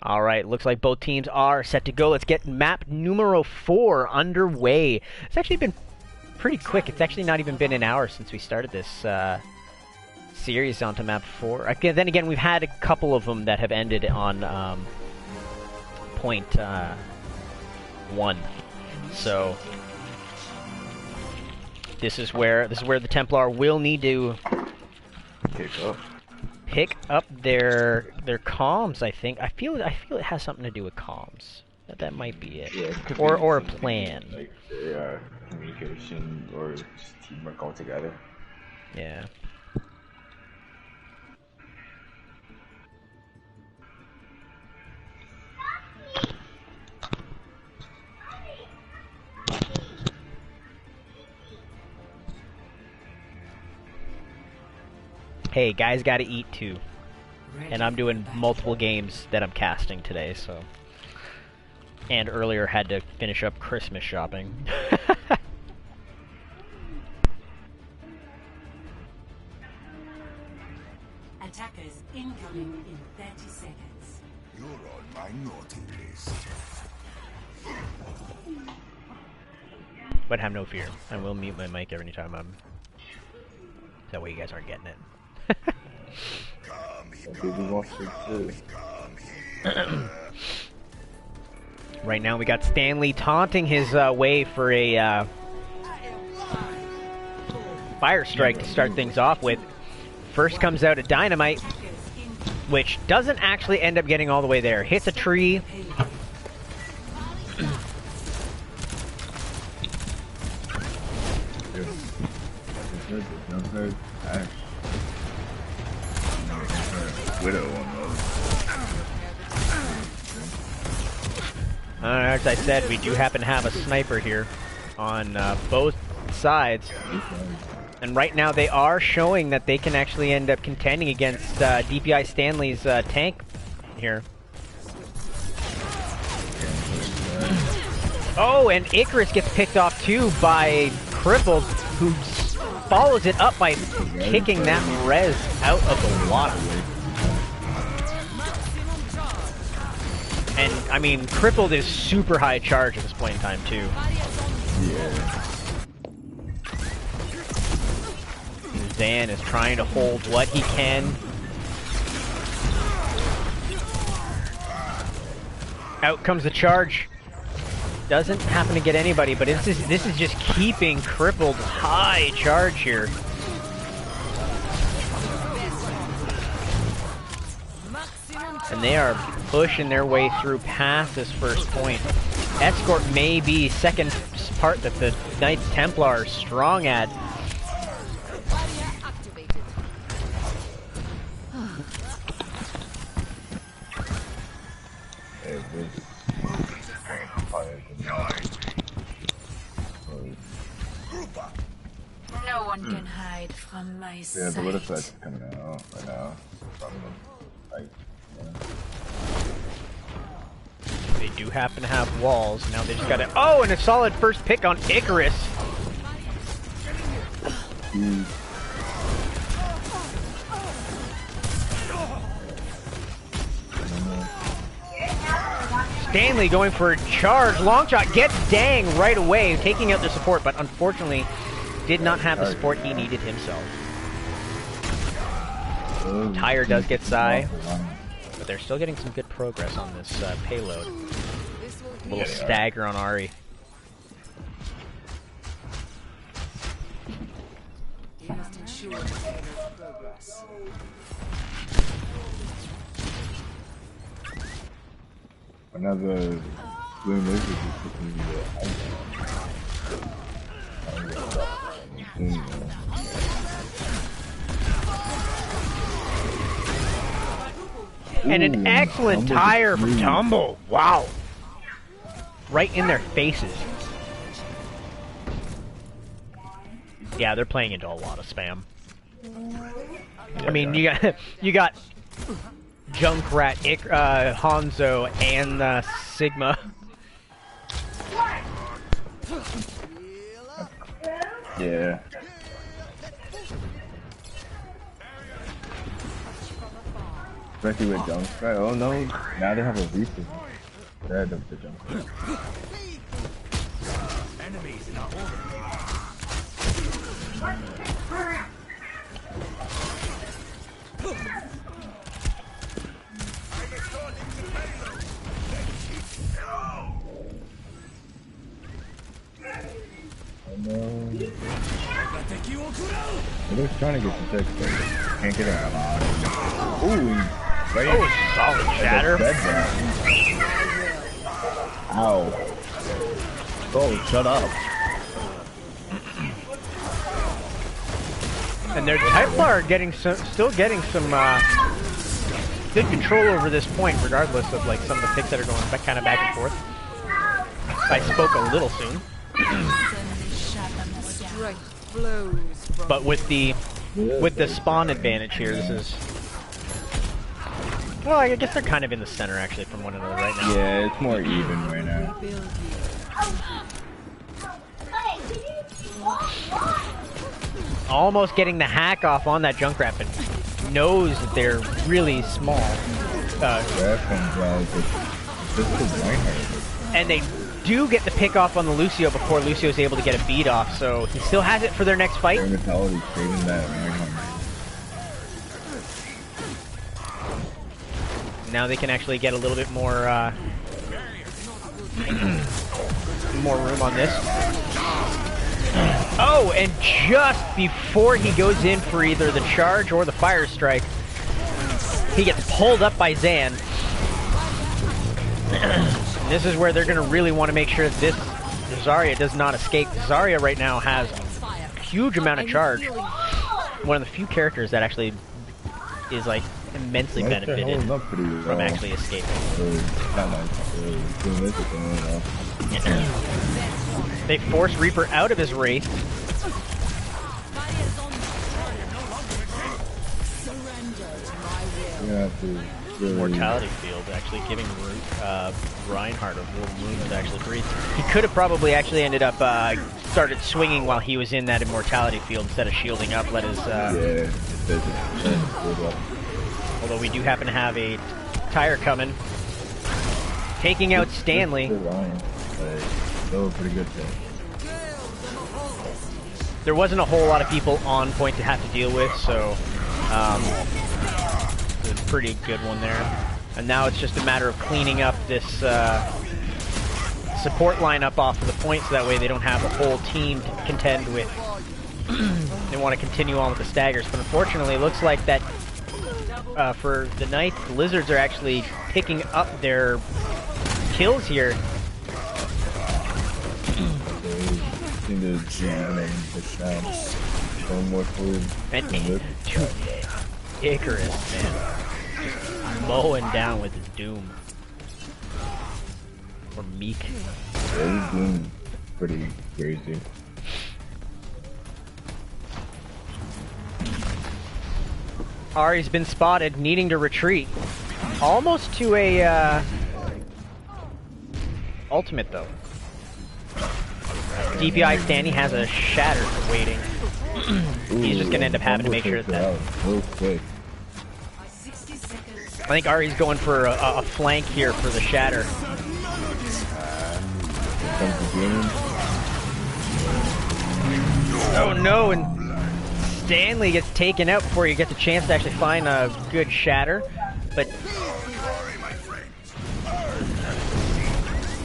Alright, looks like both teams are set to go. Let's get map numero 4 underway. It's actually been pretty quick. It's actually not even been an hour since we started this series onto map 4. Then again, we've had a couple of them that have ended on point 1. So this is where the Templar will need to pick up their comms. I think I feel it has something to do with comms. That might be it, Yeah, or a plan. Like communication or just teamwork all together. Yeah. Hey, guys gotta eat too. And I'm doing multiple games that I'm casting today, so. And earlier had to finish up Christmas shopping. Attackers incoming in 30 seconds. You're on my naughty list. But have no fear. I will mute my mic every time I'm... That way you guys aren't getting it. Right now we got Stanley taunting his way for a fire strike to start things off with. First comes out a dynamite, which doesn't actually end up getting all the way there. Hits a tree. Widow on those. As I said, we do happen to have a sniper here on both sides. And right now they are showing that they can actually end up contending against DPI Stanley's tank here. Oh, and Icarus gets picked off too by Crippled, who follows it up by kicking that res out of the water. And, I mean, Crippled is super high charge at this point in time, too. Yeah. Zan is trying to hold what he can. Out comes the charge. Doesn't happen to get anybody, but this is just keeping Crippled high charge here. And they are pushing their way through past this first point. Escort may be second part that the Knights Templar are strong at. No one can hide from my sight. Yeah, the little side's coming out right now. Like, yeah. They do happen to have walls. Now they just gotta... Oh, and a solid first pick on Icarus. Stanley going for a charge. Long shot gets Dang right away, taking out the support, but unfortunately did not have the support he needed himself. Tyre does get Psy, but they're still getting some good progress on this payload. A little stagger on Ari. You must ensure progress. Another blue laser just hit me And an excellent Tyre from Tumble. Wow. Right in their faces. Yeah, they're playing into a lot of spam. I mean, you got Junkrat, Hanzo, and Sigma. Yeah. Especially with Junkrat. Oh no, now they have a Reaper instead of the Junkrat. Enemies in our orbit. Oh no. They're just trying to get some sex, but can't get it out. Ooh, right. Oh, solid shatter. Ow. Oh, shut up. And their Templar are getting still getting some good control over this point, regardless of like some of the picks that are going kind of back and forth. I spoke a little soon. But with the spawn advantage here, this is, well, I guess they're kind of in the center actually from one another right now. Yeah, it's more even right now. Almost getting the hack off on that Junkrat, but knows that they're really small. And they do get the pick off on the Lucio before Lucio's able to get a beat off, so he still has it for their next fight. Now they can actually get a little bit more more room on this. Oh, and just before he goes in for either the charge or the fire strike, he gets pulled up by Zan. This is where they're going to really want to make sure this Zarya does not escape. Zarya right now has a huge amount of charge. One of the few characters that actually is like immensely benefited from actually escaping. They force Reaper out of his wraith. Mortality field actually giving Reinhardt a little room to actually breathe. He could have probably actually ended up started swinging while he was in that immortality field instead of shielding up. Let his although we do happen to have a tire coming, taking out Stanley. Pretty good thing. There wasn't a whole lot of people on point to have to deal with, so it's a pretty good one there. And now it's just a matter of cleaning up this support lineup off of the point, so that way they don't have a whole team to contend with. They want to continue on with the staggers, but unfortunately it looks like that for the night, the Lizards are actually picking up their kills here. And dude, Icarus, man, just mowing down with his Doom. Or Meek. Yeah, he's doing pretty crazy. Ari's been spotted, needing to retreat. Almost to a ultimate though. DPI Stanley has a shatter waiting. He's just gonna end up having to make sure that. I think Ari's going for a flank here for the shatter. Oh no, and Stanley gets taken out before he gets a chance to actually find a good shatter, but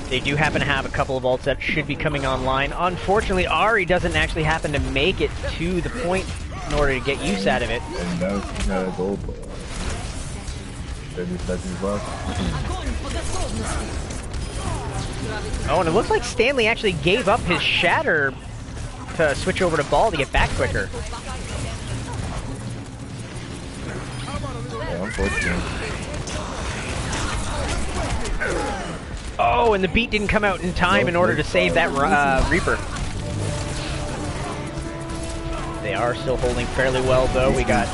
they do happen to have a couple of ults that should be coming online. Unfortunately, Ari doesn't actually happen to make it to the point in order to get use out of it. And now he's got a gold ball. 30 seconds left. Oh, and it looks like Stanley actually gave up his shatter to switch over to ball to get back quicker. Yeah, unfortunately. Oh, and the beat didn't come out in time in order to save that Reaper. They are still holding fairly well, though. We got,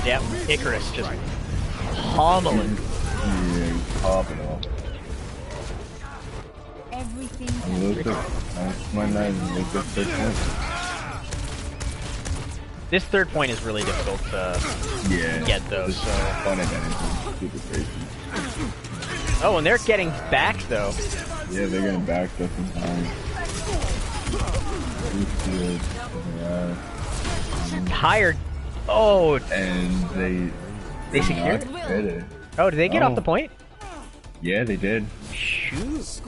yep, Icarus just Pommeling. Yeah, popping off. Everything I might not make this third point. This third point is really difficult to get though. This So. fun advantage is super crazy. Oh, and they're getting back though. Yeah, they're getting back just in time. Yeah. Tired. Oh, And they secured it? it. Oh, did they get off the point? Yeah, they did. Shoot.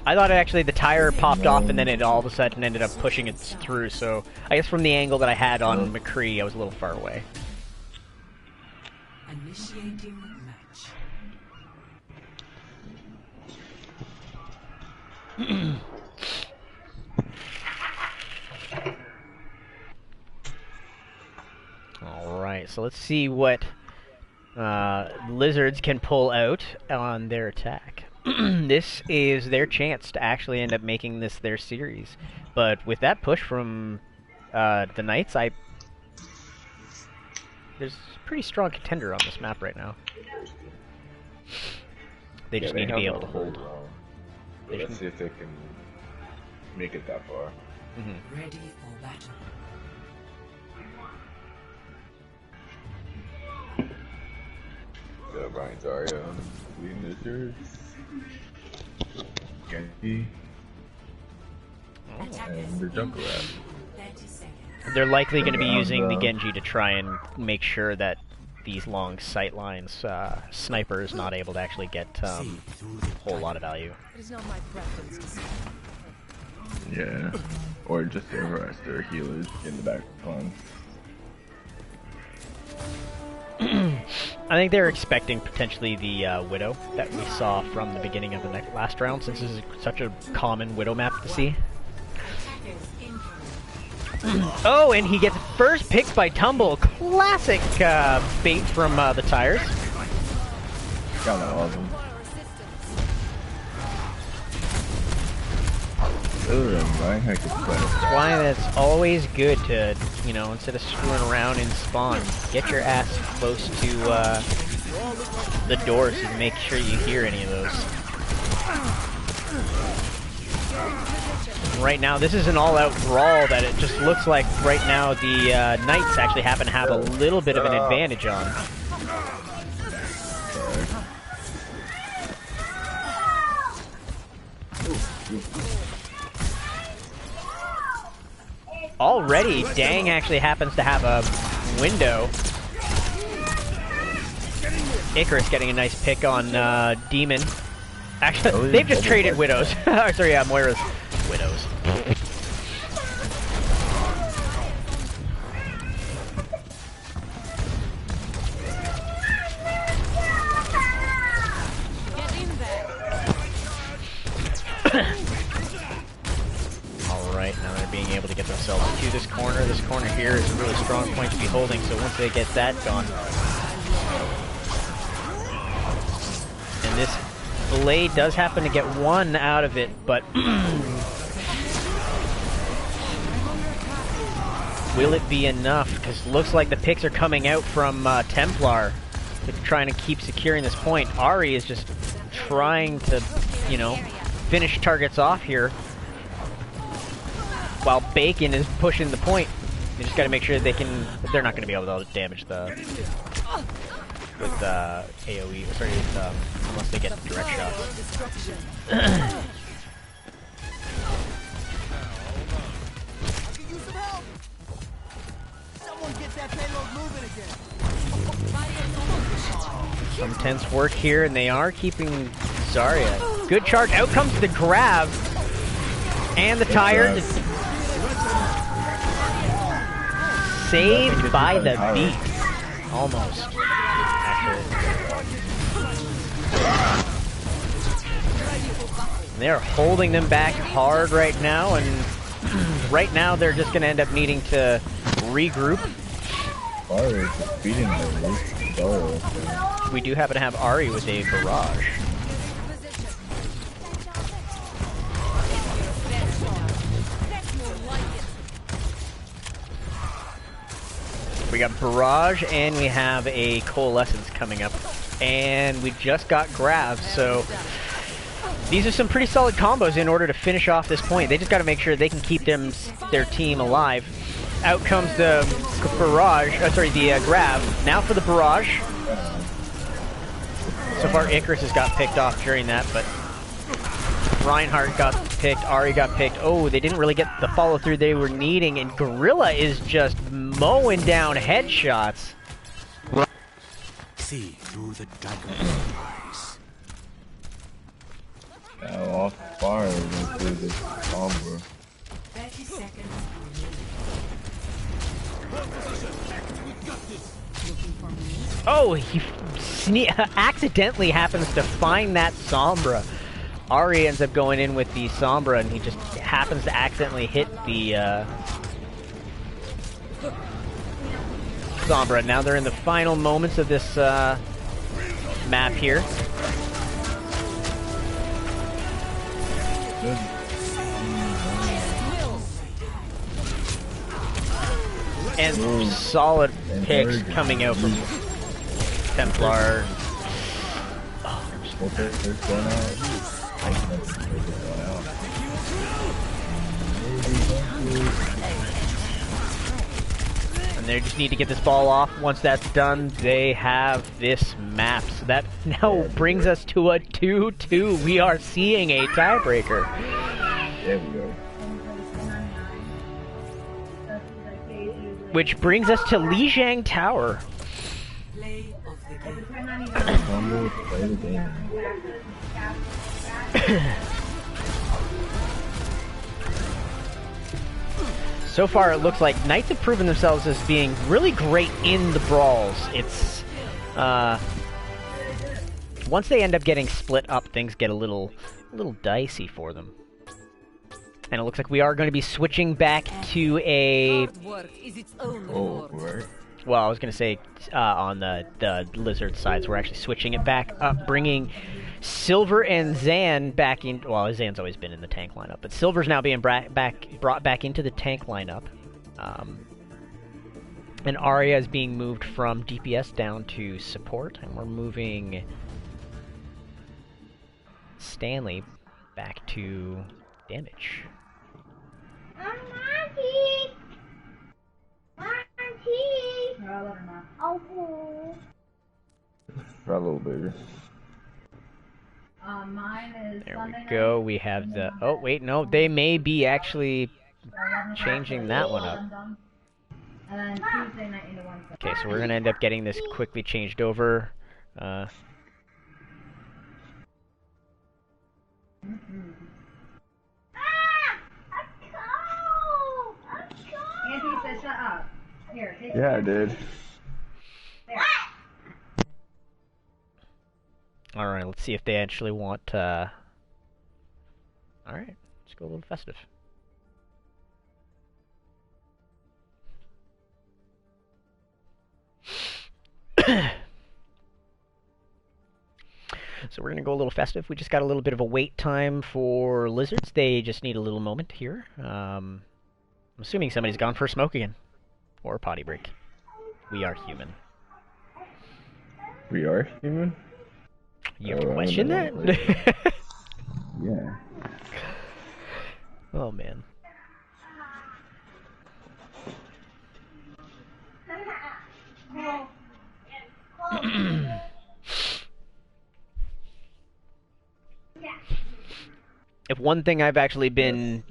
I thought actually the tire popped off and then it all of a sudden ended up pushing it through, so I guess from the angle that I had on McCree, I was a little far away. Initiating match. Alright, so let's see what Lizards can pull out on their attack. This is their chance to actually end up making this their series. But with that push from the Knights, there's a pretty strong contender on this map right now. They just need to be able to hold. Let's see if they can make it that far. Ready for battle. Yeah, Brian Zarya, leading the Lizards. Genji. And the Junkrat. 30 seconds. They're likely going to be using the Genji to try and make sure that these long sight lines, Sniper is not able to actually get a whole lot of value. It is not my preference to see. Yeah. Or just arrest their healers in the back line. I think they're expecting potentially the Widow that we saw from the beginning of the last round, since this is such a common Widow map to see. Oh, and he gets first picked by Tumble. Classic bait from the tires. Got that awesome. That's why that's always good to, you know, instead of screwing around in spawn, get your ass close to the door so you can make sure you hear any of those. Right now, this is an all-out brawl that it just looks like right now the Knights actually happen to have a little bit of an advantage on. Already, Dang actually happens to have a window. Icarus getting a nice pick on Demon. Actually, they've just traded Widows. Sorry, yeah, Moira's Widows. Alright, now they're being able to get themselves to this corner. This corner here is a really strong point to be holding, so once they get that gone. And this Blade does happen to get one out of it, but will it be enough? Because looks like the picks are coming out from Templar. They're trying to keep securing this point. Ari is just trying to, you know, finish targets off here, while Bacon is pushing the point. They just got to make sure they can. They're not going to be able to damage the with AOE. Sorry, unless they get direct shots. Some tense work here, and they are keeping Zarya. Good charge. Out comes the grab. And the tire. Saved by the beat. Almost. Actually. They're holding them back hard right now, and right now they're just going to end up needing to regroup. We do happen to have Ari with a barrage. We got barrage and we have a coalescence coming up, And we just got grabbed, so these are some pretty solid combos in order to finish off this point. They just got to make sure they can keep their team alive. Out comes the barrage, the grab. Now for the barrage. So far, Icarus has got picked off during that, but Reinhardt got picked, Ari got picked. Oh, they didn't really get the follow-through they were needing, and Gorilla is just mowing down headshots. See through the dagger's eyes. Now off fire into the Sombra. 30 seconds. Oh, he accidentally happens to find that Sombra. Ari ends up going in with the Sombra, and he just happens to accidentally hit the Sombra. Now they're in the final moments of this map here. And solid picks coming out from Templar. And they just need to get this ball off. Once that's done, they have this map. So that now brings us to a 2-2. We are seeing a tiebreaker. There we go. Which brings us to Lijiang Tower. Play of the game. So far, it looks like Knights have proven themselves as being really great in the brawls. It's once they end up getting split up, things get a little dicey for them. And it looks like we are going to be switching back to a. Oh, right. Well, I was going to say on the Lizard sides, we're actually switching it back up, bringing Silver and Zan back in. Well, Zan's always been in the tank lineup, but Silver's now being brought back into the tank lineup. And Arya is being moved from DPS down to support, and we're moving Stanley back to damage. Try a little bigger. Mine is There Sunday we go. We have the. Oh wait, no, they may be actually changing that one up. And then Tuesday night into one. Okay, so we're gonna end up getting this quickly changed over. Auntie said, "Shut up." Here, take Yeah, I did. There. All right, let's see if they actually want. All right, let's go a little festive. So we're gonna go a little festive. We just got a little bit of a wait time for Lizards. They just need a little moment here. I'm assuming somebody's gone for a smoke again, or a potty break. We are human. We are human? You have to question that? Yeah. Oh man. If one thing I've actually been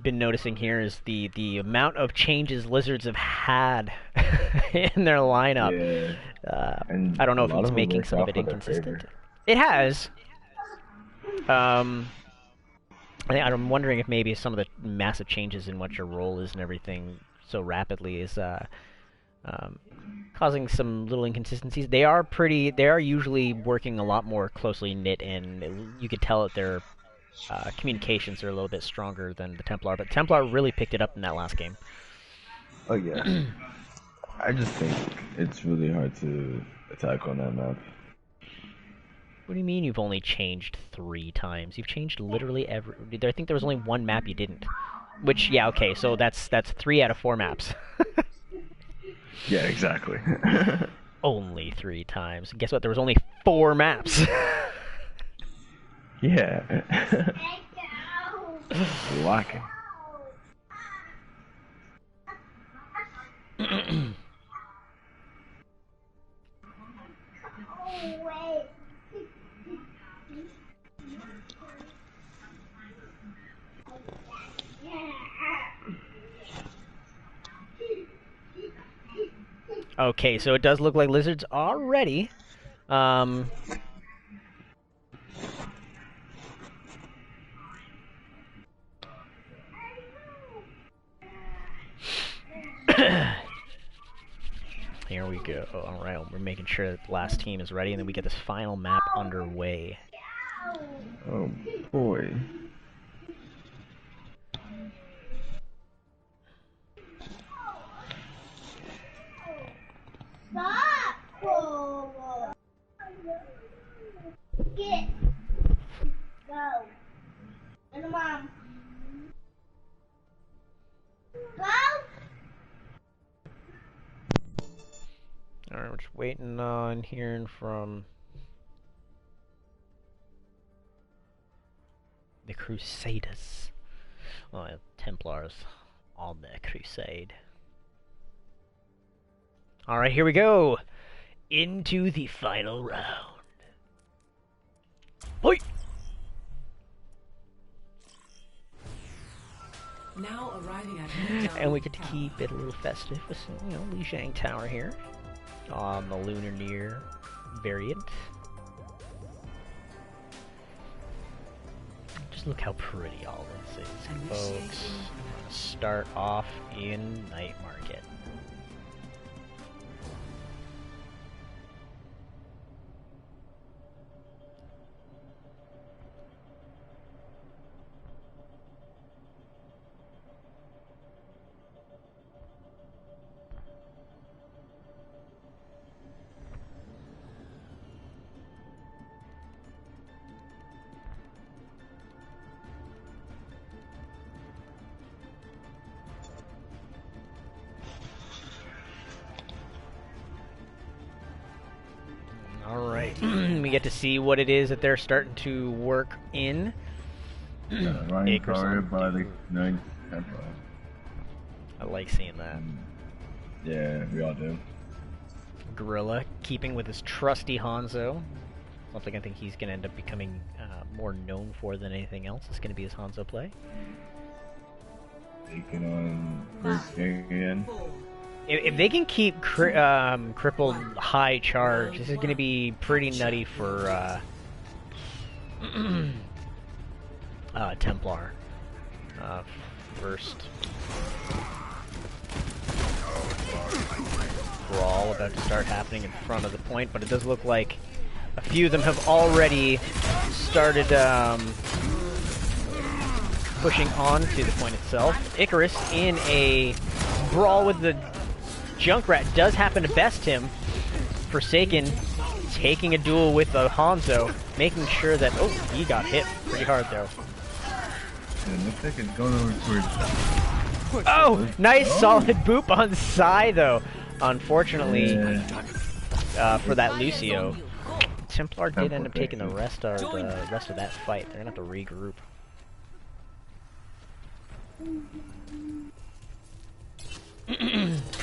noticing here is the amount of changes Lizards have had in their lineup. Yeah. I don't know if it's making some of it inconsistent. It has. I'm wondering if maybe some of the massive changes in what your role is and everything so rapidly is causing some little inconsistencies. They are usually working a lot more closely knit, and you could tell that their communications are a little bit stronger than the Templar. But Templar really picked it up in that last game. Oh yeah. I just think it's really hard to attack on that map. What do you mean you've only changed 3 times? You've changed literally every. I think there was only 1 map you didn't. Which, yeah, okay, so that's 3 out of 4 maps. Yeah, exactly. Only 3 times. Guess what? There was only 4 maps. Yeah. Locking. Okay, so it does look like Lizards are ready. Here we go. Alright, we're making sure that the last team is ready, and then we get this final map underway. Oh boy. Get. Go. And the mom. Go. Alright, we're just waiting on hearing from the Crusaders. Well, Templars on their crusade. Alright, here we go! Into the final round. Hoi! Now arriving at And we get to keep it a little festive with some, you know, Li Shang Tower here on the Lunar Near variant. Just look how pretty all this is, folks. Start off in Night Market. Alright, we get to see what it is that they're starting to work in. Running powered by the 9th Templar. I like seeing that. Yeah, we all do. Gorilla, keeping with his trusty Hanzo. Something I think he's going to end up becoming more known for than anything else. It's going to be his Hanzo play. Taking on First King again. If they can keep crippled high charge, this is going to be pretty nutty for Templar. First brawl about to start happening in front of the point, but it does look like a few of them have already started pushing on to the point itself. Icarus in a brawl with the Junkrat does happen to best him. Forsaken taking a duel with the Hanzo, making sure that, oh, he got hit pretty hard though. And looks like it's going over towards... Oh, nice solid boop on Sai though. Unfortunately, for that Lucio, Templar did end up taking the rest of that fight. They're gonna have to regroup.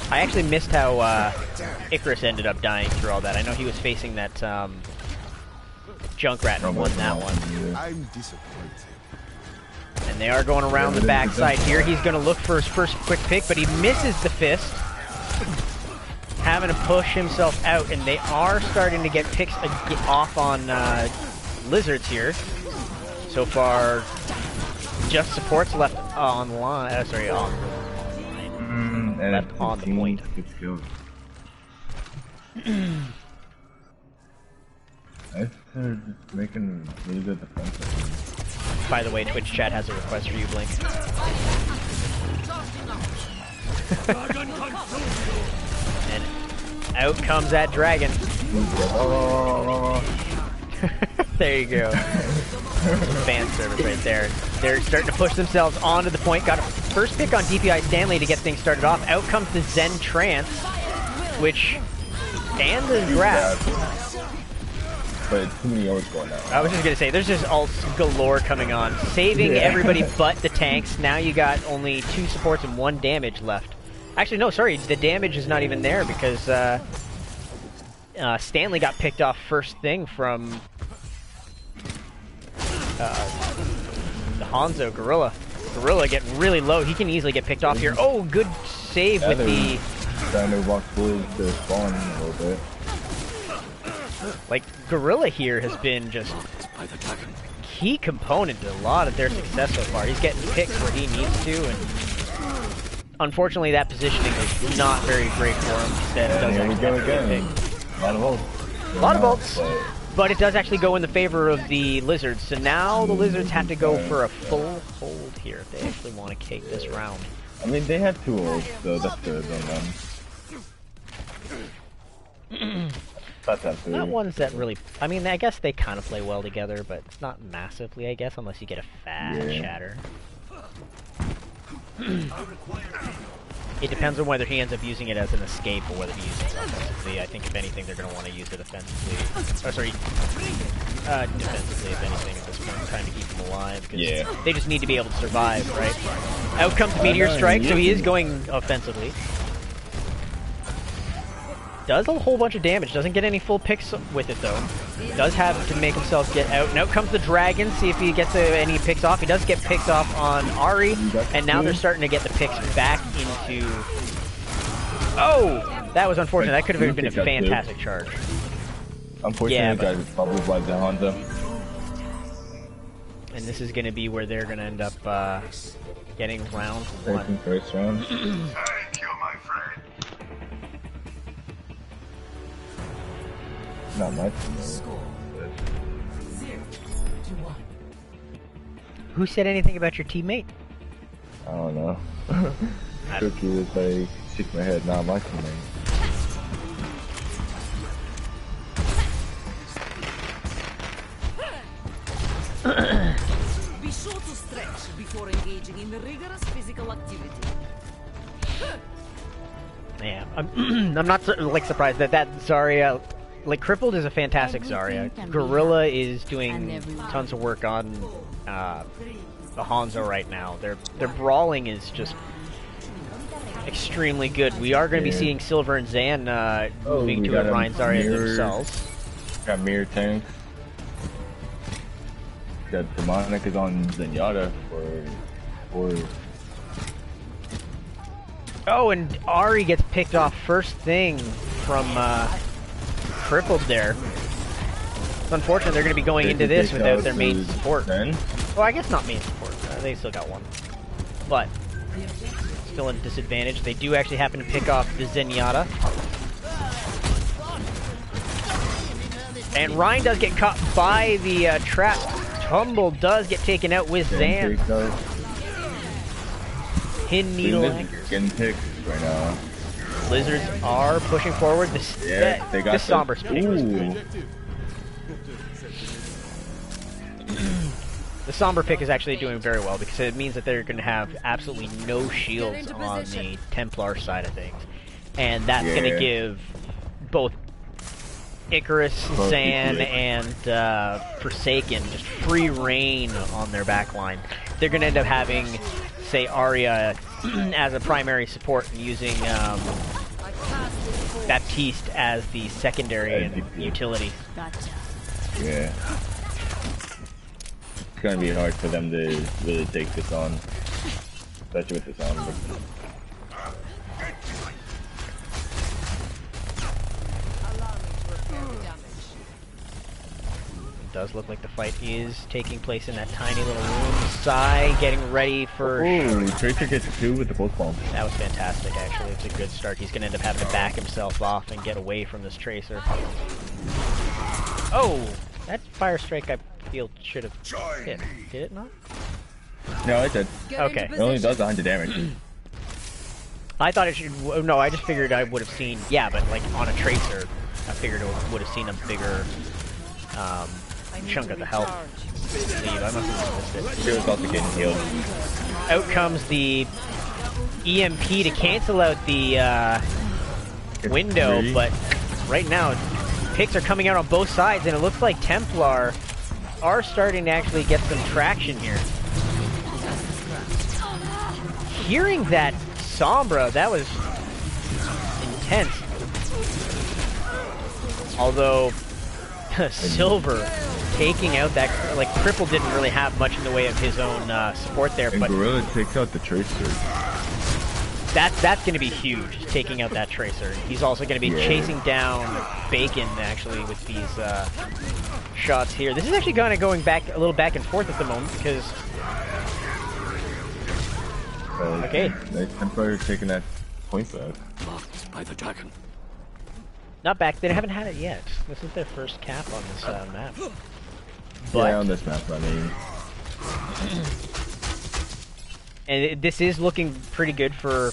I actually missed how Icarus ended up dying through all that. I know he was facing that Junkrat and won that one. I'm disappointed. And they are going around the backside here. He's going to look for his first quick pick, but he misses the fist. Having to push himself out, and they are starting to get picks off on Lizards here. So far, just supports left on line. Left on the point. They're just making really good defense. By the way, Twitch chat has a request for you, Blink. And out comes that dragon. There you go. Fan service right there. They're starting to push themselves onto the point. Got a first pick on DPI Stanley to get things started off. Out comes the Zen Trance, which And the grab. But too many ults going out. I was just gonna say, there's just ults galore coming on, saving everybody but the tanks. Now you got only 2 supports and 1 damage left. Actually, no, sorry, the damage is not even there because Stanley got picked off first thing from the Hanzo Gorilla. Gorilla getting really low. He can easily get picked off here. Oh, good save with the... Trying to walk forward to spawn a little bit. Like, Gorilla here has been just key component to a lot of their success so far. He's getting picked where he needs to, and unfortunately that positioning is not very great for him. Instead, it does actually have to get picked. A lot of ults. A lot of ults, but it does actually go in the favor of the Lizards. So now the Lizards have to go for a full hold here if they actually want to take this round. I mean, they have 2 ults, so that's good on them. Not ones that really... I mean, I guess they kind of play well together, but not massively, I guess, unless you get a fat shatter. It depends on whether he ends up using it as an escape or whether he uses it offensively. I think, if anything, they're going to want to use it offensively. Or, sorry, defensively, if anything, at this point in time to keep him alive. Because they just need to be able to survive, right? Out comes Meteor Strike, so he is going offensively. Does a whole bunch of damage, doesn't get any full picks with it though. Does have to make himself get out. And out comes the dragon, see if he gets any picks off. He does get picked off on Ari, and now they're starting to get the picks back into... Oh! That was unfortunate, that could have been a fantastic charge. Unfortunately, guys, it's probably like the Honda. And this is going to be where they're going to end up getting round 1. First round. Thank you, my friend. Not much. Who said anything about your teammate? I don't know. Cookie was like, shake my head, not my teammate. Be sure to stretch before engaging in the rigorous physical activity. Yeah, I'm not like surprised that Zarya... Like, Crippled is a fantastic Zarya. Gorilla is doing tons of work on the Hanzo right now. Their brawling is just extremely good. We are going to be seeing Silver and Zan moving to a Ryan Zarya themselves. Got mirror tanks. Got Demonic is on Zenyatta for... Oh, and Ari gets picked off first thing from Crippled there. It's unfortunate they're going to be going into this without their main support. Well, I guess not main support. They still got one. But still at a disadvantage. They do actually happen to pick off the Zenyatta. And Ryan does get caught by the trap. Tumble does get taken out with Zan. Pin needle anchors. Getting picked right now. Lizards are pushing forward. They got this somber pick was good. The somber pick is actually doing very well because it means that they're going to have absolutely no shields on the Templar side of things. And that's going to give both Icarus, Zan, and Forsaken just free reign on their backline. They're going to end up having, say, Arya as a primary support and using Baptiste as the secondary utility. Yeah. It's going to be hard for them to really take this on, especially with this on. Does look like the fight is taking place in that tiny little room. Sai getting ready for... Ooh, Tracer gets 2 with the pulse bomb. That was fantastic, actually. It's a good start. He's going to end up having to back himself off and get away from this Tracer. Oh! That fire strike, I feel, should have hit. Did it not? No, it did. Okay. It only does 100 damage. I thought it should... No, I just figured I would have seen... Yeah, but, like, on a Tracer, I figured it would have seen a bigger... chunk of the health leave. I must have missed it. She was also getting healed. Out comes the EMP to cancel out the window, but right now, picks are coming out on both sides, and it looks like Templar are starting to actually get some traction here. Hearing that Sombra, that was intense. Although, Silver taking out that, like, Cripple didn't really have much in the way of his own support there, and but Gorilla takes out the Tracer. that's going to be huge, taking out that Tracer. He's also going to be chasing down Bacon, actually, with these shots here. This is actually kind of going back a little back and forth at the moment, because... okay. Templar taking that point back. Blocked by the dragon. Not back, they haven't had it yet. This is their first cap on this map. But, yeah, on this map, I mean... and this is looking pretty good for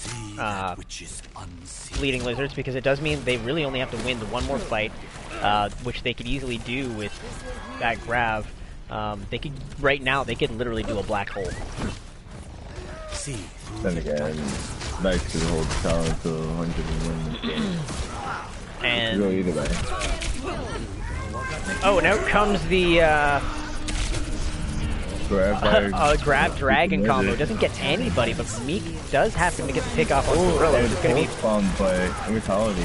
Bleeding Lizards, because it does mean they really only have to win the one more fight, which they could easily do with that grab. They could, right now, they could literally do a black hole. Then again, nice to hold talent to 100 and win this game. And go either way. Oh, and out comes the grab dragon combo. Doesn't get anybody, but Meek does happen to get the pick off on Gorilla. It's going to be spawned by Immortality.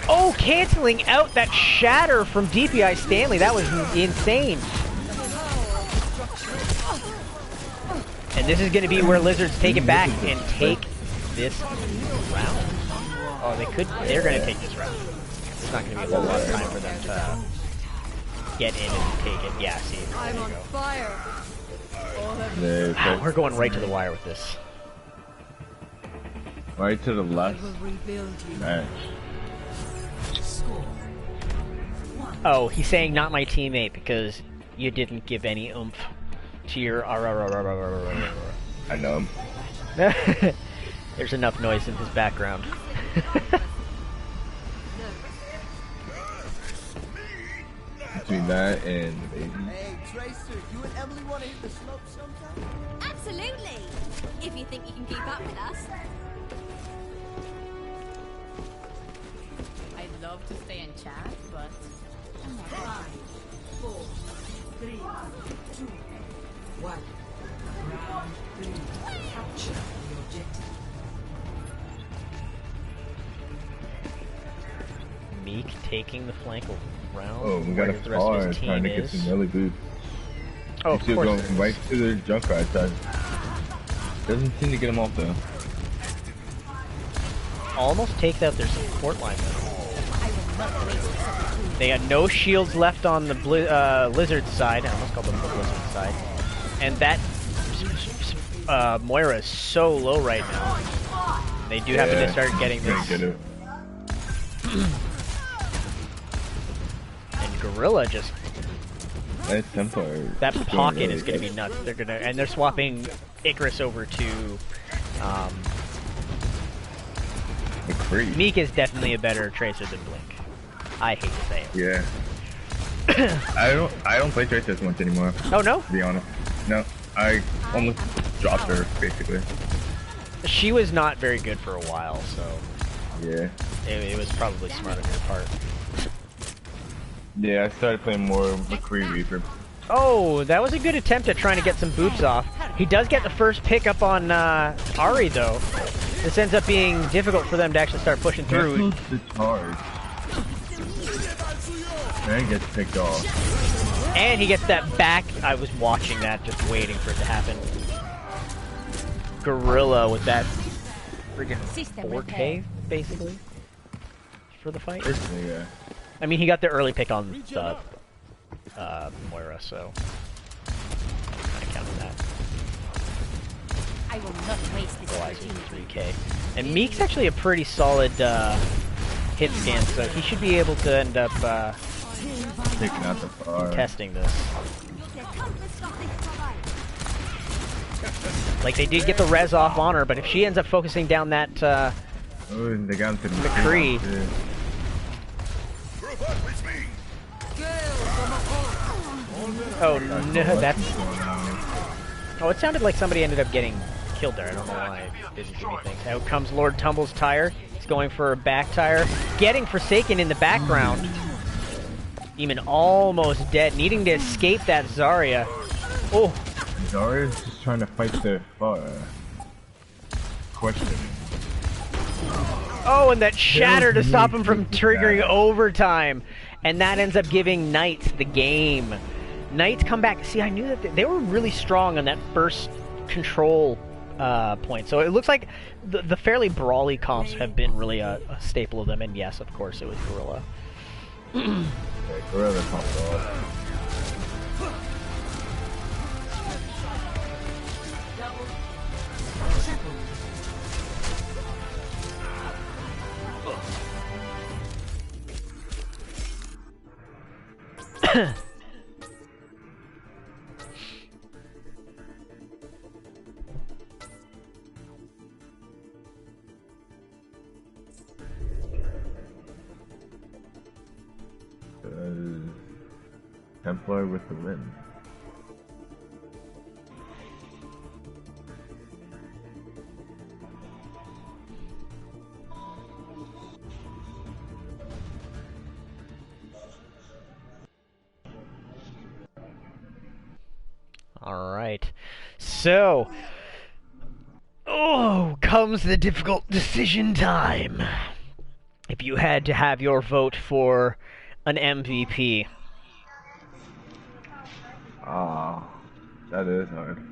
Oh, canceling out that shatter from DPI Stanley. That was insane. And this is going to be where Lizards take it back and take this round. Oh, they're going to take this round. It's not going to be a whole lot of time for them to get in and take it. Yeah, see. I'm on fire. We're going right to the wire with this. Right to the left. Nice. Oh, he's saying not my teammate because you didn't give any oomph to your I know him. There's enough noise in his background. Between that and the baby. Hey, Tracer, you and Emily want to hit the slope sometime? Absolutely! If you think you can keep up with us. I'd love to stay and chat, but... 5, 4, 3, 2, 1. Round 3. Capture the objective. Meek taking the flank around. Oh, we got a car trying to get some melee boots. Oh, of course. Going right to the Junkrat side. Doesn't seem to get him off though. Almost takes out their support line though. They got no shields left on the Lizard side. I almost called them the Blizzard side. And that Moira is so low right now. They do have to start getting this. Get it. And Gorilla just... That Templar. That pocket is going to be nuts. They're swapping Icarus over to... McCree. Meek is definitely a better Tracer than Blink. I hate to say it. Yeah. I don't play Tracer as much anymore. Oh no? To be honest. No. I almost dropped her, basically. She was not very good for a while, so... Yeah. It was probably smart on your part. Yeah, I started playing more McCree Reaper. Oh, that was a good attempt at trying to get some boots off. He does get the first pick up on Ari, though. This ends up being difficult for them to actually start pushing through. It's hard. And gets picked off. And he gets that back. I was watching that, just waiting for it to happen. Gorilla with that friggin' 4K, basically, for the fight. Yeah. I mean, he got the early pick on the Moira, so I counted that. I will not waste this opportunity. 3K. And Meek's actually a pretty solid hit scan, so he should be able to end up taking out the far. Testing this. Like, they did get the res off on her, but if she ends up focusing down that oh, they got him to McCree. Oh no, that's... Oh, it sounded like somebody ended up getting killed there. I don't know why it didn't do anything. Out comes Lord Tumble's tire. He's going for a back tire. Getting Forsaken in the background. Demon almost dead, needing to escape that Zarya. Oh. Zarya's just trying to fight the question. Oh, and that shatter to stop him from triggering overtime. And that ends up giving Knights the game. Knights come back. See, I knew that they were really strong on that first control point. So it looks like the fairly brawly comps have been really a staple of them. And yes, of course, it was Gorilla. Yeah, Gorilla popped off. Templar with the win. All right. So, comes the difficult decision time. If you had to have your vote for an MVP. That is hard.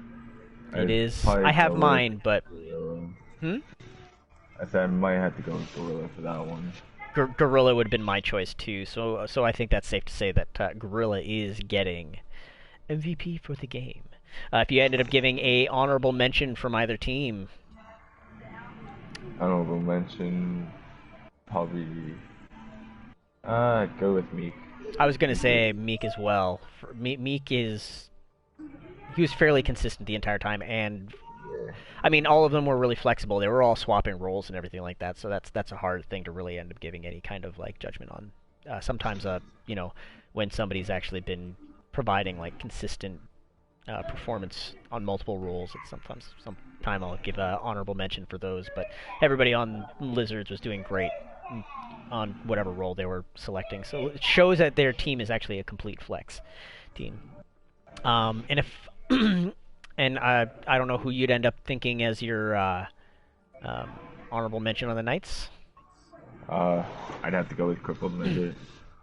It is. I have mine, but... I said I might have to go with Gorilla for that one. Gorilla would have been my choice too, so I think that's safe to say that Gorilla is getting MVP for the game. If you ended up giving a honorable mention from either team... Honorable mention... Probably... go with Meek. I was gonna say Meek as well. Meek is... He was fairly consistent the entire time, and... I mean, all of them were really flexible. They were all swapping roles and everything like that, so that's a hard thing to really end up giving any kind of, like, judgment on. Sometimes, you know, when somebody's actually been providing, like, consistent performance on multiple roles, sometime I'll give an honorable mention for those, but everybody on Lizards was doing great on whatever role they were selecting, so it shows that their team is actually a complete flex team. And if... and I don't know who you'd end up thinking as your honorable mention on the Knights. I'd have to go with Crippled Ninja.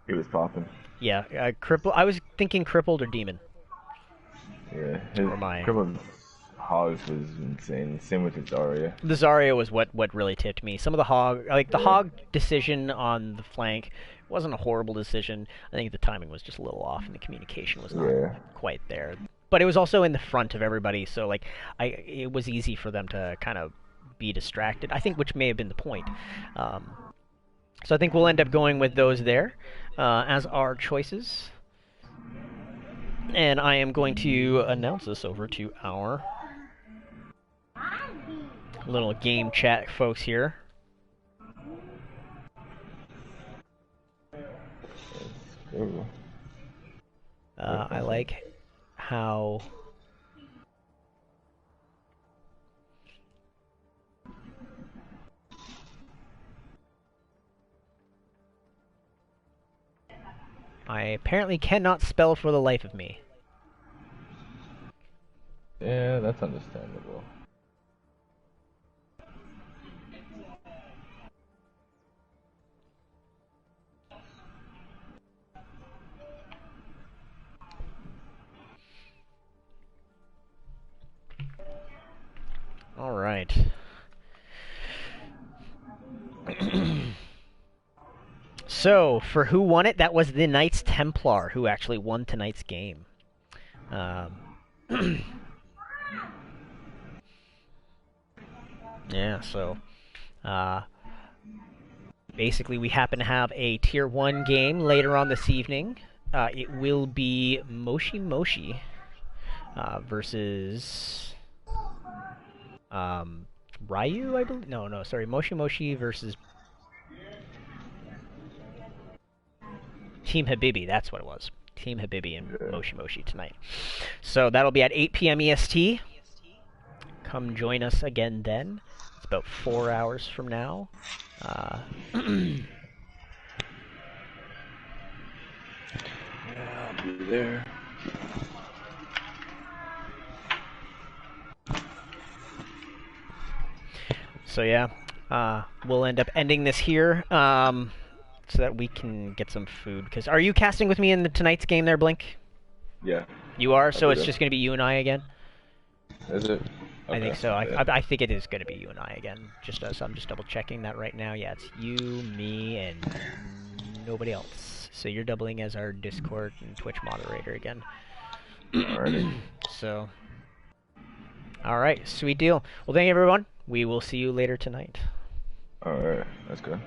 He was popping. Yeah, Crippled. I was thinking Crippled or Demon. Yeah, his Crippled Hogs was insane. Same with his Zarya. The Zarya was what really tipped me. Some of the Hog, like the Hog decision on the flank, wasn't a horrible decision. I think the timing was just a little off, and the communication was not quite there. But it was also in the front of everybody, so like it was easy for them to kind of be distracted. I think, which may have been the point. So I think we'll end up going with those there as our choices. And I am going to announce this over to our little game chat folks here. I like how I apparently cannot spell for the life of me. Yeah, that's understandable. All right. So, for who won it, that was the Knights Templar who actually won tonight's game. Yeah, so basically we happen to have a Tier 1 game later on this evening. It will be Moshi Moshi versus Ryu, I believe? No, sorry, Moshi Moshi versus Team Habibi, that's what it was. Team Habibi and Moshi Moshi tonight. So that'll be at 8 p.m. EST. Come join us again then. It's about 4 hours from now. Yeah, I'll be there. So yeah, we'll end up ending this here, so that we can get some food. Because are you casting with me in tonight's game there, Blink? Yeah. You are. So it's that. just gonna be you and I again. Is it? I think so. Yeah. I think it is gonna be you and I again. Just as I'm just double checking that right now. Yeah, it's you, me, and nobody else. So you're doubling as our Discord and Twitch moderator again. Alrighty. So. All right, sweet deal. Well, thank you, everyone. We will see you later tonight. Alright, that's good.